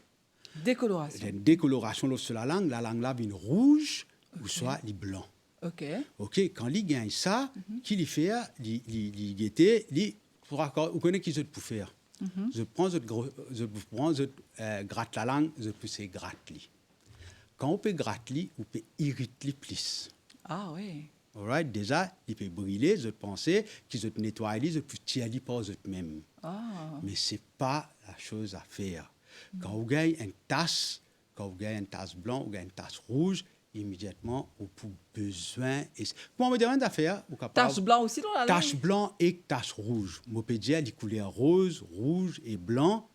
Décoloration. Une décoloration sur la langue là vient rouge ou soit il blanc. OK. OK, quand il gagne ça, qu'il y fait, il guette, vous connaissez qui je peux faire. Je prends, je gratte la langue, je peux se gratter. Quand on peut gratter, on peut irriter plus. Ah oui. Alright, déjà, il peut brûler, je pensais, qu'ils se nettoient, je peux tirer par eux-mêmes. Ah. Mais ce n'est pas la chose à faire. Quand vous gagnez une tasse blanche, vous gagnez une tasse rouge, immédiatement, vous avez besoin. Comment on me demande d'affaire? Tache blanche aussi dans la langue? Tache blanche et tache rouge. On peut dire les couleurs rose, rouge et blanc.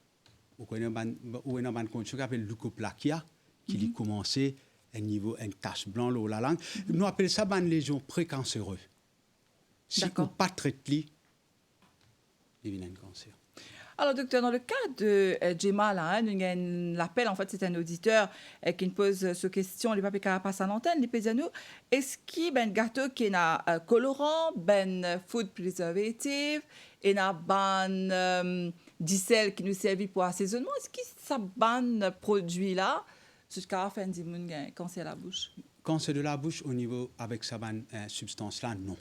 Vous connaissez une condition qui s'appelle leucoplakia, qui a commencé à un niveau, une tache blanche dans la langue. Nous appelons ça une lésion précancéreuse. Si vous ne pas traitez, il y a un cancer. Alors, docteur, dans le cas de Gemma, là, l'appel, en fait, c'est un auditeur qui nous pose cette question, il ne pas passer à l'antenne, il peut dire nous, est-ce qu'il y a un gâteau qui a colorant, ben food preservative, et un ban d'icelle qui nous servit pour assaisonnement, est-ce que ça ban produit-là, jusqu'à la fin du monde, cancer de la bouche? Cancer de la bouche, au niveau, avec cette substance-là, non.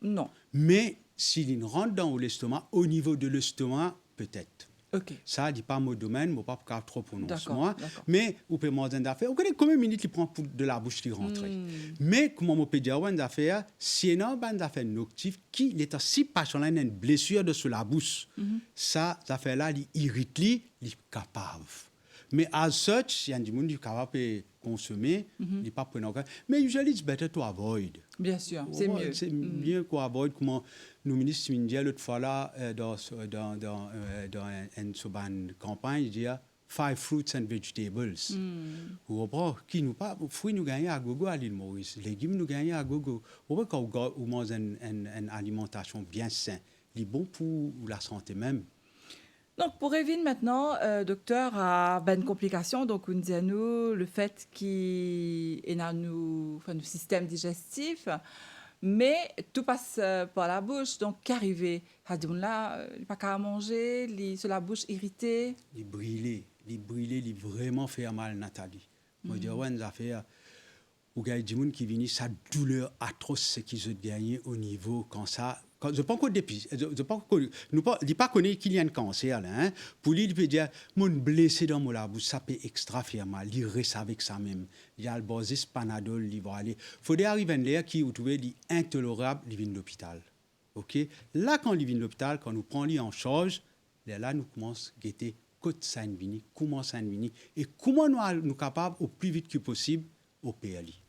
Non. Mais s'il rentre dans l'estomac, au niveau de l'estomac, peut-être. OK. Ça, je ne dis pas mon domaine, je ne vais pas trop prononcer moi. D'accord. Mais vous pouvez manger une affaire. Vous connaissez combien de minutes il prend pour de la bouche qui rentre. Mais comment on peut dire une affaire, si on a une affaire noctive qui est si passionné une blessure de sur la bouche, ça affaire-là, il irrite, il est capable. Mais as such, il y a des gens qui sont capables de consommer, il n'est pas prenant. Mais usually, it's better to avoid. Bien sûr, c'est mieux. C'est mieux qu'on avoid. Comment nous ministre m'indiait l'autre fois là dans une campagne, il dit 5 fruits and vegetables. Ou qui nous pas fruits nous gagnent à gogo à l'île Maurice, légumes nous gagnent à gogo. Ou quand on mange une alimentation bien saine, c'est bon pour la santé même. Donc, pour revenir maintenant, docteur, à une complication, donc, on dit à nous le fait qu'il y a nos système digestif, mais tout passe par la bouche. Donc, qu'arriver à dire là, il n'y a pas qu'à manger, sur la bouche irritée. Il brûlé, il vraiment fait mal, Nathalie. Moi, je dis, ouais, ça fait. Ou il y a des gens qui viennent, sa douleur atroce, ce qu'ils ont gagné au niveau quand ça. Je ne sais pas connaître qu'il y a un cancer. Là, hein. Pour lui, il peut dire, mon blessé dans mon bouche, ça peut extra faire mal. Il reste avec ça même. Il y a le Bosis, Panadol, il va aller. Il faut arriver à l'air qui, vous trouvez, il est intolérable, il vient de l'hôpital. Okay? Là, quand il vient de l'hôpital, quand nous prenons lui en charge, là, nous commençons à guetter comment ça vient, et comment nous sommes capables, au plus vite que possible, au PLI.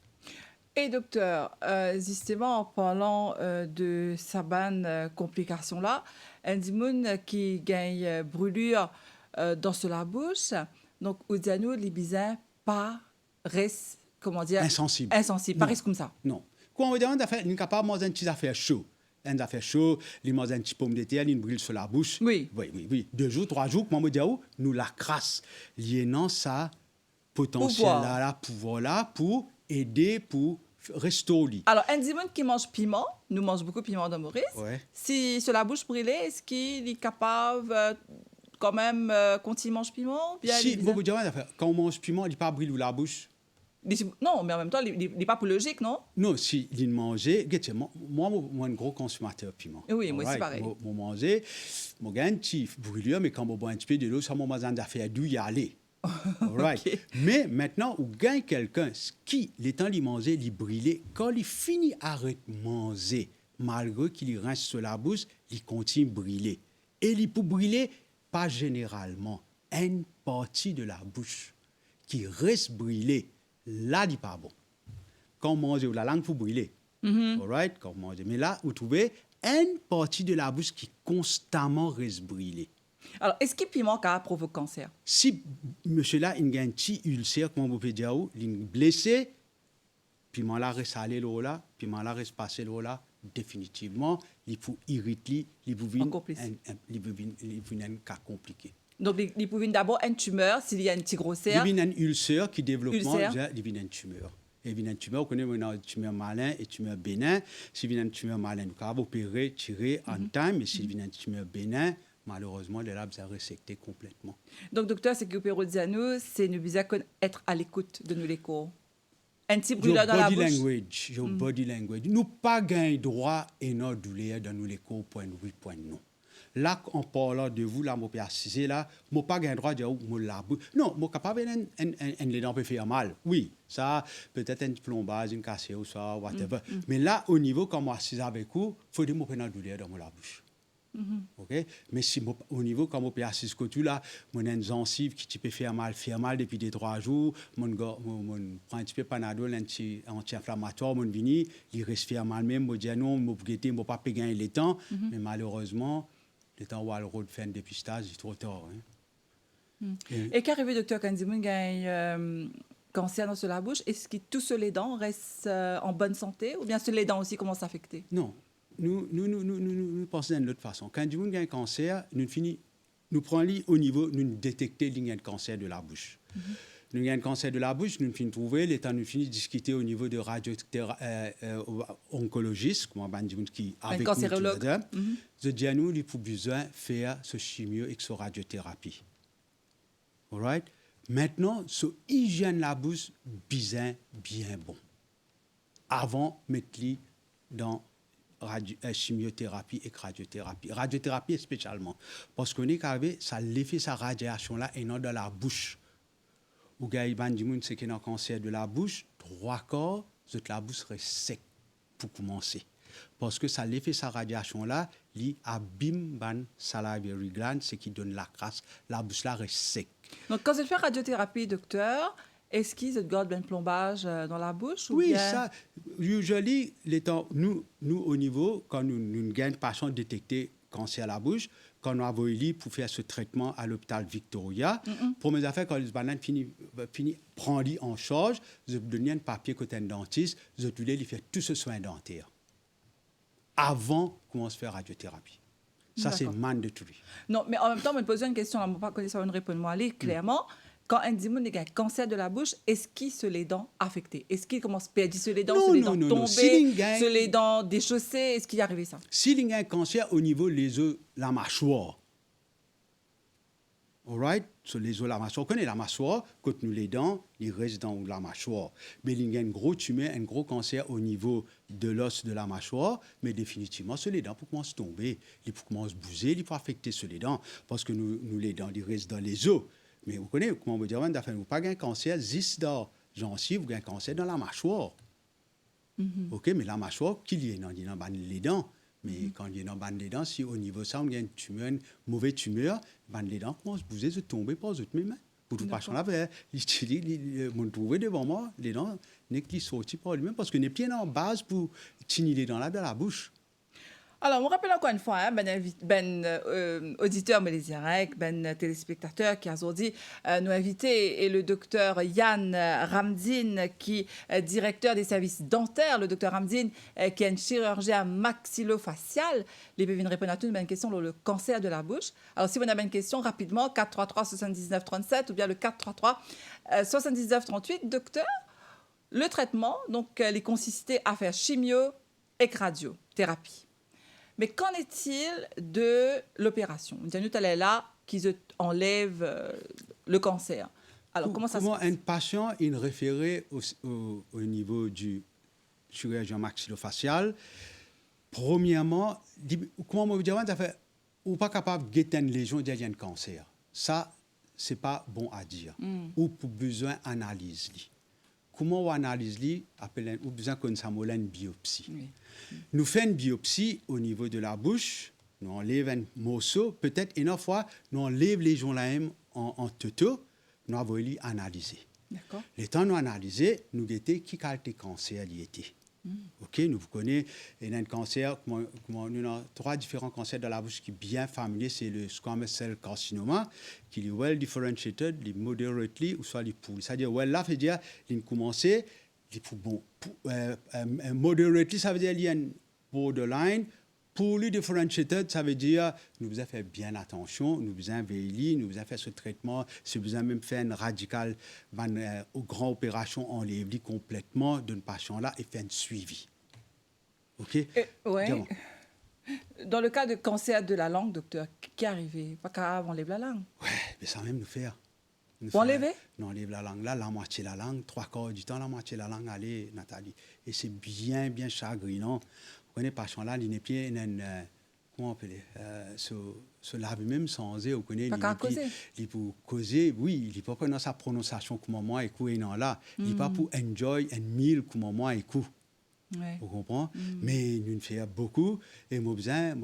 Et docteur, justement, en parlant de sa bonne complication-là, un dimon qui gagne brûlure dans la bouche, donc au diano, les bisins pas reste, comment dire, insensible, pas reste comme ça. Non. Quand on veut dire, on est capable de manger une petite affaire chaud. Une affaire chaud, il mange un petit pomme de terre, il brûle sur la bouche. Oui. 2 jours, 3 jours, comment on dit, nous la crasse. Liénant ça potentiel-là, pouvoir-là, pour aider, pour restaurer. Alors, un dimon qui mange piment, nous mange beaucoup de piment dans Maurice. Ouais. Si sur la bouche brûlée, est-ce qu'il est capable quand même, quand il mange piment bien, si, quand on mange piment, il n'est pas brûlé la bouche. Non, mais en même temps, il n'est pas pour logique, non? Non, si il mangeait, moi, un gros consommateur de piment. Oui, moi, c'est pareil. Moi, manger, moi, j'ai un petit brûlure, mais quand je bois un petit peu de l'eau, ça m'a besoin d'affaires d'où y aller. Right. Okay. Mais maintenant, on gagne quelqu'un qui, les temps il mangeait, il brûlait, quand il finit arrête de manger, malgré qu'il rince sur la bouche, il continue de brûler. Et il peut brûler, pas généralement, une partie de la bouche qui reste brûlée, là, il n'est pas bon. Quand on mange la langue, il faut brûler. Right? Quand on mange. Mais là, vous trouvez une partie de la bouche qui constamment reste brûlée. Alors, est-ce que le piment provoque cancer? Si monsieur-là, il a un petit ulcère, comme on peut dire, il est blessé, piment-là reste allé là, piment-là reste passé là, définitivement, il faut irriter, il faut venir un cas compliqué. Donc, il peut venir d'abord une tumeur, s'il y a une petite grosseur. Il y a une ulcère qui développe, il y Ulcère. a une tumeur. Et il y a une tumeur, on connaît une tumeur malin et tumeur bénin. Si il y a une tumeur malin, on peut opérer, tirer en temps, mais s'il y a une tumeur bénin, malheureusement, les labs sont resectés complètement. Donc, docteur, ce que vous pouvez dire à nous, c'est nous besoin être à l'écoute de nous les cours. Un petit brûleur dans la bouche. Your body language. Nous pas gain droit et notre douleur dans nous les cours point oui point non. Là, en parlant de vous, là, moi peux assister là, moi pas gain droit de dire moi la bouche. Non, moi capable les dents peut faire mal. Oui, ça peut-être un plombage, une cassure ou ça, whatever. Mais là, au niveau quand moi assise avec vous, faut dire moi prendre la douleur dans la bouche. OK? Mais si au niveau quand moi assise côté là, mon une gencive qui peut faire mal depuis des 3 jours, mon prend un petit peu panadol anti-inflammatoire, mon vini, il reste faire mal même, moi dire non, moi guetter, moi pas gagner le temps, mais malheureusement, le temps où le road fait un dépistage, c'est trop tard. Hein? Et qu'arrive, docteur, quand il y a un cancer dans la bouche, est-ce que tous les dents restent en bonne santé ou bien les dents aussi commencent à s'affecter? Non. Nous pensons d'une autre façon. Quand il y a un cancer, nous prenons au niveau, nous détectons qu'il y a un cancer de la bouche. Nous avons un cancer de la bouche, nous finissons trouver, l'état nous finissons discuter au niveau de radio-oncologiste, qui avec cancérologue. Je dis à nous, il faut besoin de faire ce chimio et ce radiothérapie. All right? Maintenant, ce hygiène de la bouche, bien bon. Avant, mettre-le dans chimiothérapie et radiothérapie. Radiothérapie spécialement. Parce qu'on est qu'avec ça l'effet sa radiation-là et non dans la bouche. Ou gars, il c'est qu'il y a un cancer de la bouche, 3/4 de la bouche reste sec pour commencer. Parce que ça l'effet sa radiation-là, il abîme ban salivary gland, ce qui donne la crasse, la bouche là reste sec. Donc, quand vous faites radiothérapie, docteur, est-ce qu'ils gardent un plombage dans la bouche? Ou oui, bien... ça, usually, nous, au niveau, quand nous gagnons patient détecté cancer à la bouche, quand nous avons eu pour faire ce traitement à l'hôpital Victoria, pour mes affaires, quand les bananes finissent prendre en charge, je donne un papier côté un dentiste, je dois lui faire tout ce soin dentaire avant qu'on se faire radiothérapie. Ça, c'est mandatory. Non, mais en même temps, on me pose une question, on ne pas connaître une réponse. Moi, allez, clairement, quand un démon a un cancer de la bouche, est-ce qu'il se les dents affectées? Est-ce qu'il commence à perdre se les dents, non, se les non, dents non, tombées, se les dents déchaussées? Est-ce qu'il y arrivé ça? S'il y a un cancer au niveau des os, la mâchoire, all right? Sur les os, la mâchoire, on connaît la mâchoire, quand nous les dents, ils restent dans la mâchoire. Mais il y a un gros tumeur, un gros cancer au niveau de l'os de la mâchoire, mais définitivement, sur les dents, pour commencer à tomber, ils pour commencer à bouger, ils pour affecter sur les dents, parce que nous les dents, ils restent dans les os. Mais vous connaissez, comment vous dire, vous n'avez pas un cancer juste dans gencive, vous avez un cancer dans la mâchoire. OK, mais la mâchoire, qu'il y ait dans les dents. Mais quand il y a dans les dents, si au niveau de ça, on a une tumeur, une mauvaise tumeur, les dents commencent à bouger, à tomber par eux mêmes. Pour tout passer là, on trouve devant moi, les dents, n'est qui sortent par lui-même, parce qu'on n'est pas en base pour tenir les dents là dans la bouche. Alors, on rappelle encore une fois, hein, auditeur Mélésiarek, téléspectateur qui a dit nous inviter et le docteur Yann Ramdine, qui est directeur des services dentaires, le docteur Ramdine, qui est un chirurgien maxillofacial. Les peuvent répondre à toutes une question sur le cancer de la bouche. Alors, si vous avez une question, rapidement, 433 79 37 ou bien le 433 79 38. Docteur, le traitement, donc, les consistait à faire chimio et radiothérapie. Mais qu'en est-il de l'opération? Nous allons là qu'ils enlèvent le cancer. Alors, comment ça se passe? Un patient est référé au niveau du chirurgien maxillofacial. Premièrement, comment vous dire, ou pas capable de guetter une lésion derrière un cancer. Ça, c'est pas bon à dire. Ou pour besoin d'analyse. Comment on analyse ou besoin qu'on s'amole une biopsie. Oui. Nous faisons une biopsie au niveau de la bouche, nous enlevons un morceau, peut-être une fois, nous enlevons les gens là en toto, nous avons analysé. D'accord. Le temps nous analysé, nous guettons qui qualité cancer il était. OK, nous vous connaissons, il y a un cancer, nous avons 3 différents cancers de la bouche qui sont bien familiers, c'est le squamous cell carcinoma, qui est well differentiated, les moderately, ou soit les poules. C'est-à-dire, well, là, ça veut dire, il commence, bon, moderately, ça veut dire qu'il y a un borderline, Pour le differentiated, ça veut dire nous devons faire bien attention, nous devons veiller, nous devons faire ce traitement, si nous devons même faire une radicale, une grande opération, enlever complètement d'un patient-là et faire un suivi. OK? Ouais. Dis-moi. Dans le cas de cancer de la langue, docteur, qui est arrivé? Pas qu'à enlever la langue. Ouais, mais ça même nous faire. Vous enlevez? Nous enlève la langue là, la moitié de la langue, 3/4 du temps, la moitié de la langue, allez, Nathalie. Et c'est bien, bien chagrinant. Vous connaissez, patient-là, il n'est pas, comment on peut dire, se lave même sans eux, vous connaissez. Pas qu'à causer. Il pour causer, oui, il n'est pas dans sa prononciation comme moi, et coup, et non là. Il n'est pas pour enjoy un meal comme moi, et coup. Ouais. Vous comprenez? Mais nous faisons beaucoup et nous besoin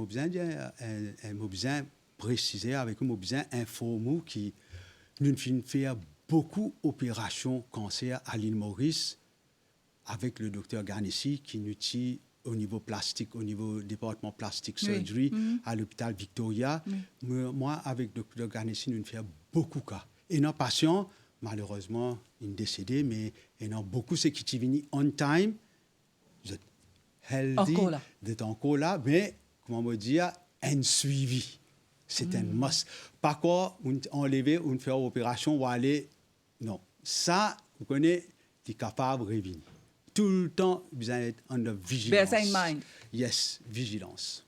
préciser avec nous, besoin informer qui nous faisons beaucoup d'opérations cancer à l'île Maurice avec le docteur Garnessi qui nous tient au niveau plastique, au niveau département plastique surgery à l'hôpital Victoria. Moi, avec le docteur Garnessi, nous faisons beaucoup de cas. Et nos patients, malheureusement, ils sont décédés, mais il y en a beaucoup ceux qui sont venus on time. Vous êtes healthy, Encore là. vous êtes encore là, mais, comment me dire, un suivi. C'est un must. Pas quoi, on enlever, on fait une opération, ou aller. Non. Ça, vous connaissez, tu es capable de revenir. Tout le temps, vous allez être en vigilance. Bear ça in mind. Yes, vigilance.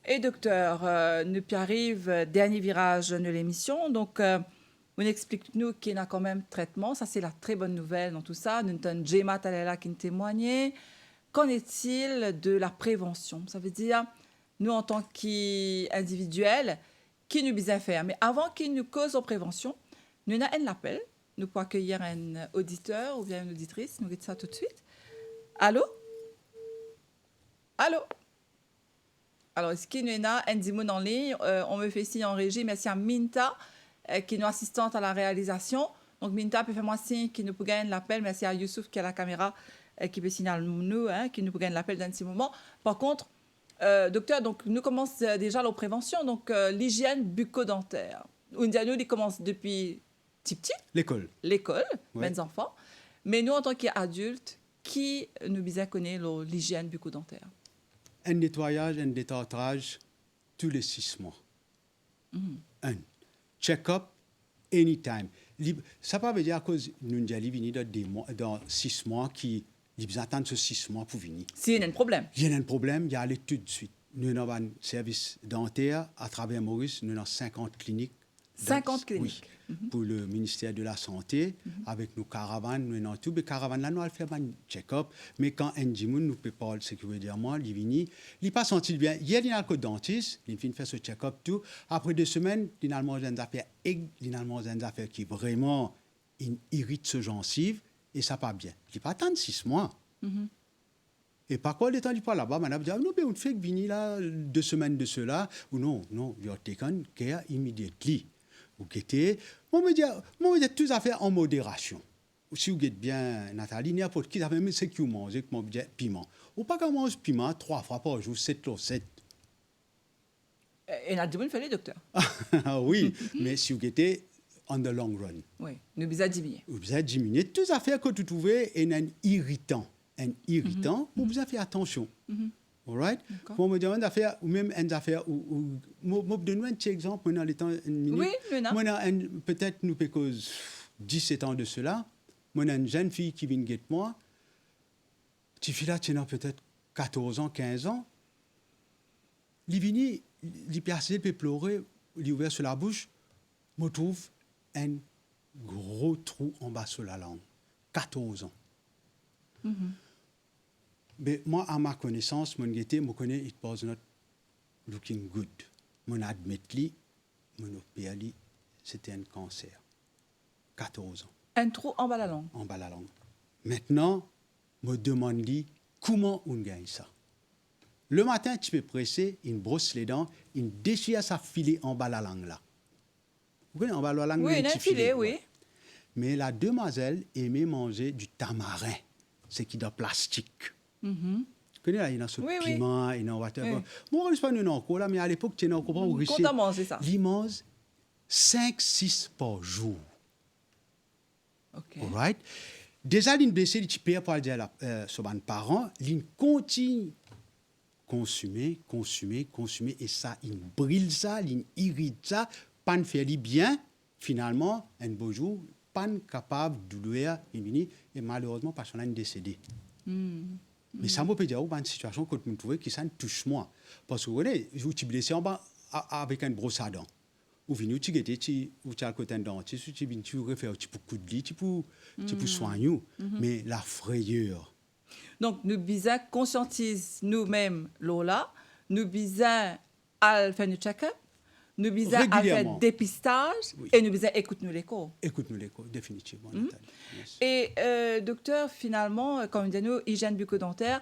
Et docteur, nous puis arrive dernier virage de l'émission. Donc, vous expliquez-nous qu'il y a quand même traitement. Ça, c'est la très bonne nouvelle dans tout ça. Nous avons Gemma Talela qui nous témoignait. Qu'en est-il de la prévention? Ça veut dire, nous, en tant qu'individuels, qui nous besoin faire. Mais avant qu'il nous cause en prévention, nous avons un appel. Nous pouvons accueillir un auditeur ou bien une auditrice. Nous dites ça tout de suite. Allô? Allô? Alors, est-ce qu'il y a un dimoun en ligne? On me fait signe en régie. Merci à Minta, qui est notre assistante à la réalisation. Donc, Minta peut faire moi signe qui nous peut gagner l'appel. Merci à Youssouf qui a la caméra, qui peut signaler nous, qui nous peut gagner l'appel dans ce moment. Par contre, docteur, donc, nous commençons déjà la prévention. Donc, l'hygiène bucco-dentaire. Nous, il commence depuis petit. L'école. L'école, Ouais. mes enfants. Mais nous, en tant qu'adultes, qui nous bien connaît l'hygiène bucco-dentaire? Un nettoyage, un détartrage tous les 6 mois. Un. Check-up anytime. Ça ne veut pas dire que nous allons venir dans 6 mois qui ils attendent ce 6 mois pour venir. S'il y a un problème. Il y a un problème, il y a aller tout de suite. Nous avons un service dentaire à travers Maurice, nous avons 50 cliniques. 50 cliniques. Oui, pour le ministère de la Santé, avec nos caravanes, nous avons tout. Les caravanes là, nous allons faire un check-up. Mais quand un dimoun nous peut parler, ce qui veut dire moi, il vient, il pas senti bien. Hier, il y a le dentiste, il vient faire ce check-up tout. Après 2 semaines, il a mangé des affaires qui vraiment irritent ce gencive et ça pas bien. Il pas attendre 6 mois. Et par quoi, le temps, il pas là-bas, madame dit, non, mais on fait que venir là 2 semaines de cela, ou non, you are taken care immediately. Vous guettez, moi, me dit, tout à fait en modération. Si vous guettez bien, Nathalie, n'importe qui, ça fait même ce que vous mangez, comme on dit, piment. Ou pas qu'on mange piment 3 fois par jour, 7 jours, 7. Et on a dit, fait les docteurs. Ah oui, mais si vous guettez, on the long run. Oui, nous besoin diminuer. Vous avez diminué tout à fait que vous trouvez un irritant. Vous avez fait attention. All right? Pour me dire d'affaires, ou même une affaire, ou donne un petit exemple, maintenant, l'étant une minute. Oui, Luna. Peut-être nous pécons 17 ans de cela. Moi, une jeune fille qui vient guetter moi. Cette fille-là, tu as peut-être 14 ans, 15 ans. Il vient, il perce, il peut pleurer, il ouvert sur la bouche. Je trouve un gros trou en bas sur la langue. 14 ans. Mais moi, à ma connaissance, mon guetté, je connais, it was not looking good. Mon admetli, mon opéali, c'était un cancer. 14 ans, Un trou en bas la langue. en bas la langue. Maintenant, je me demande comment on gagne ça. Le matin, tu peux presser, il brosse les dents, il déchire sa filet en bas la langue là. Vous voyez, en bas la langue, Oui, il y a un petit filet, oui. ouais. Mais la demoiselle aimait manger du tamarin, c'est qui est de plastique. Vous connaissez, là, il y a ce Oui, oui. piment, il y a whatever. Oui. Moi, je ne sais pas, nous, encore là, mais à l'époque, tu es encore au Quand on mange ça. Il mange 5-6 par jour. OK. All right? Déjà, il est blessé, il perd pour dire à ses parents, il continue consommer, et ça, il brille ça, il irrite ça, pas faire bien, finalement, un beau jour, pas capable de douleur, et malheureusement, personne est décédé. Mais ça me peut dire, une situation que vous trouvez que ça ne touche moi. Parce que vous voyez, vous êtes blessé en bas avec une brosse à dents. Ou venez, tu as le côté dent, tu refais un petit coup de lit, tu peux soigner. Mais la frayeur. Donc, nous bisons conscientiser nous-mêmes Lola, nous bisons à faire un check-up, nous bisons à faire Régulièrement. dépistage Oui. et nous bisons écouter-nous l'écho. Écoute-nous l'écho, définitivement. Nathalie. Yes. Et docteur, finalement, comme dit nous, hygiène bucco-dentaire,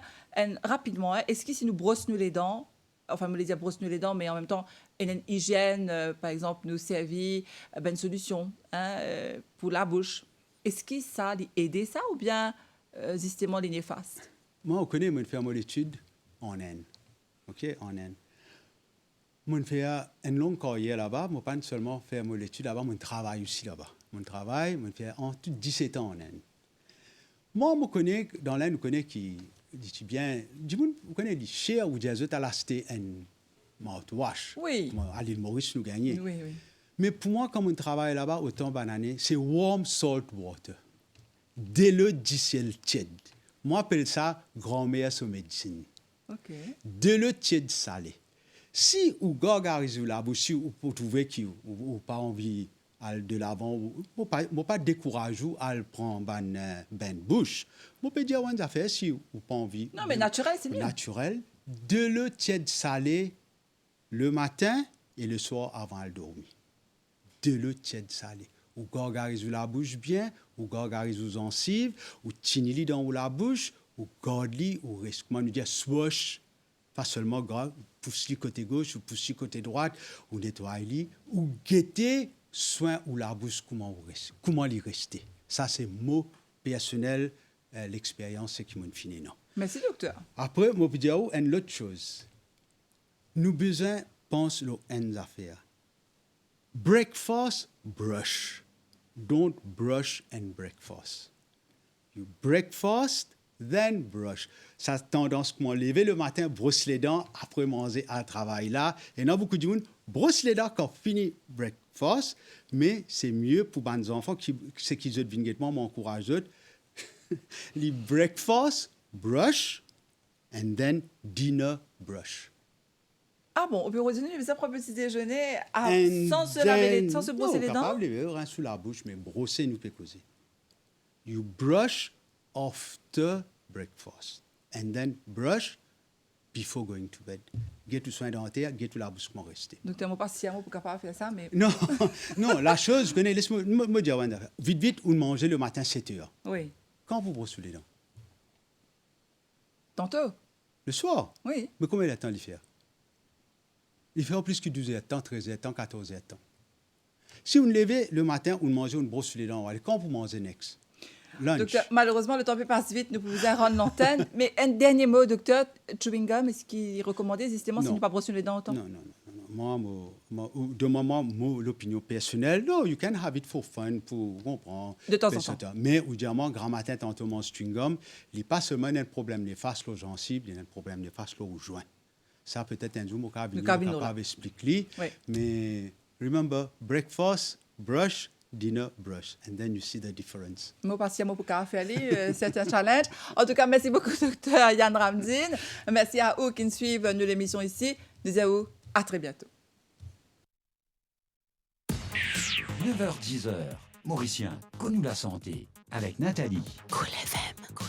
rapidement, est-ce que si nous brossons les dents, enfin, me les dire brosse-nous les dents, mais en même temps, une hygiène, par exemple, nous servir une solution pour la bouche. Est-ce que ça a aidé ça ou bien justement les néfastes? Moi, on connaît, moi, je fais mon étude en Inde. OK, en Inde. Moi, je fais une longue carrière là-bas. Moi, pas seulement faire mon étude là-bas, moi, je travaille aussi là-bas. Mon travail, moi, je fais en tout 17 ans en Inde. Moi, je connais, dans l'Inde, je connais qui dit bien, vous connaissez les chers ou des autres à la cité un mouthwash. Oui. Moi, à l'île Maurice, nous gagnons. Oui, oui. Mais pour moi, comme on travaille là-bas, autant banané, c'est warm salt water. De l'eau du ciel tiède. Moi, j'appelle ça grand-mère sur médecine. OK. De l'eau tiède salée. Si vous gargarisez la bouche, si vous trouvez que vous pas envie de l'avant, vous pas décourager à le prendre ben bouche. Vous pouvez dire une affaire si vous pas envie. Non, mais naturel, c'est mieux. Naturel. De l'eau tiède salée le matin et le soir avant de dormir. De l'eau tiède salée. Vous gargarisez la bouche bien, vous gargarisez vos gencives, vous tinez dans la bouche, vous gardez, vous restez, comment nous dire, swash, pas seulement grave, poussez côté gauche, vous poussez côté droite, vous nettoyez, vous guettez soin ou la bouche, comment y rester. Ça, c'est mot personnel, l'expérience, c'est qui m'a fini, non. Merci, docteur. Après, je peux dire une autre chose. Nous besoin penser aux affaires. Breakfast, brush. Don't brush and breakfast. You breakfast, then brush. Ça a tendance à lever le matin, brosse les dents, après manger à travail là. Et non, beaucoup de monde brosse les dents quand fini breakfast, mais c'est mieux pour les enfants qui viennent m'encouragent. Les breakfast, brush, and then dinner, brush. Ah bon, au bureau de nuit, vous avez un petit déjeuner And sans se laver then- sans se brosser les non, dents? capable de lever rien sous la bouche, mais brosser nous peut causer. You brush after breakfast. And then brush before going to bed. Get to soin dentaire, get to la bouche comment rester. Docteur, moi, pas si pour capable faire ça, mais Non, non, la chose, laisse-moi me dire, vite, vite, vous mangez le matin 7 heures. oui. Quand vous brossez les dents? Tantôt, Le soir. oui. Mais combien de temps il fait? Il fait plus que 12 heures de temps, 13 heures de temps, 14 heures de temps. Si vous levez le matin, vous mangez une brosse sur les dents, quand vous mangez next? Lunch. Docteur, malheureusement, le temps passe vite, nous pouvons rendre l'antenne. Mais un dernier mot, docteur, chewing gum, est-ce qu'il est recommandé justement si Non. nous pas brosser les dents autant? Non. De moment, l'opinion personnelle, no, you can have it for fun, pour comprendre. De temps en temps. Mais, évidemment, grand matin, tantôt, mon chewing gum, il n'y a pas seulement un problème néfaste aux gencives, il y a un problème néfaste aux joints. Ça, peut-être un jour, mon capable expliquer. Oui. Mais, remember, breakfast, brush, dinner, brush. And then you see the difference. Moi, patiemment pour faire c'est un challenge. En tout cas, merci beaucoup, docteur Yann Ramzine. Merci à vous qui nous suivent nous l'émission ici. Nous disons à très bientôt. 9h-10h, Mauricien, connu la santé, avec Nathalie. Cool FM. Cool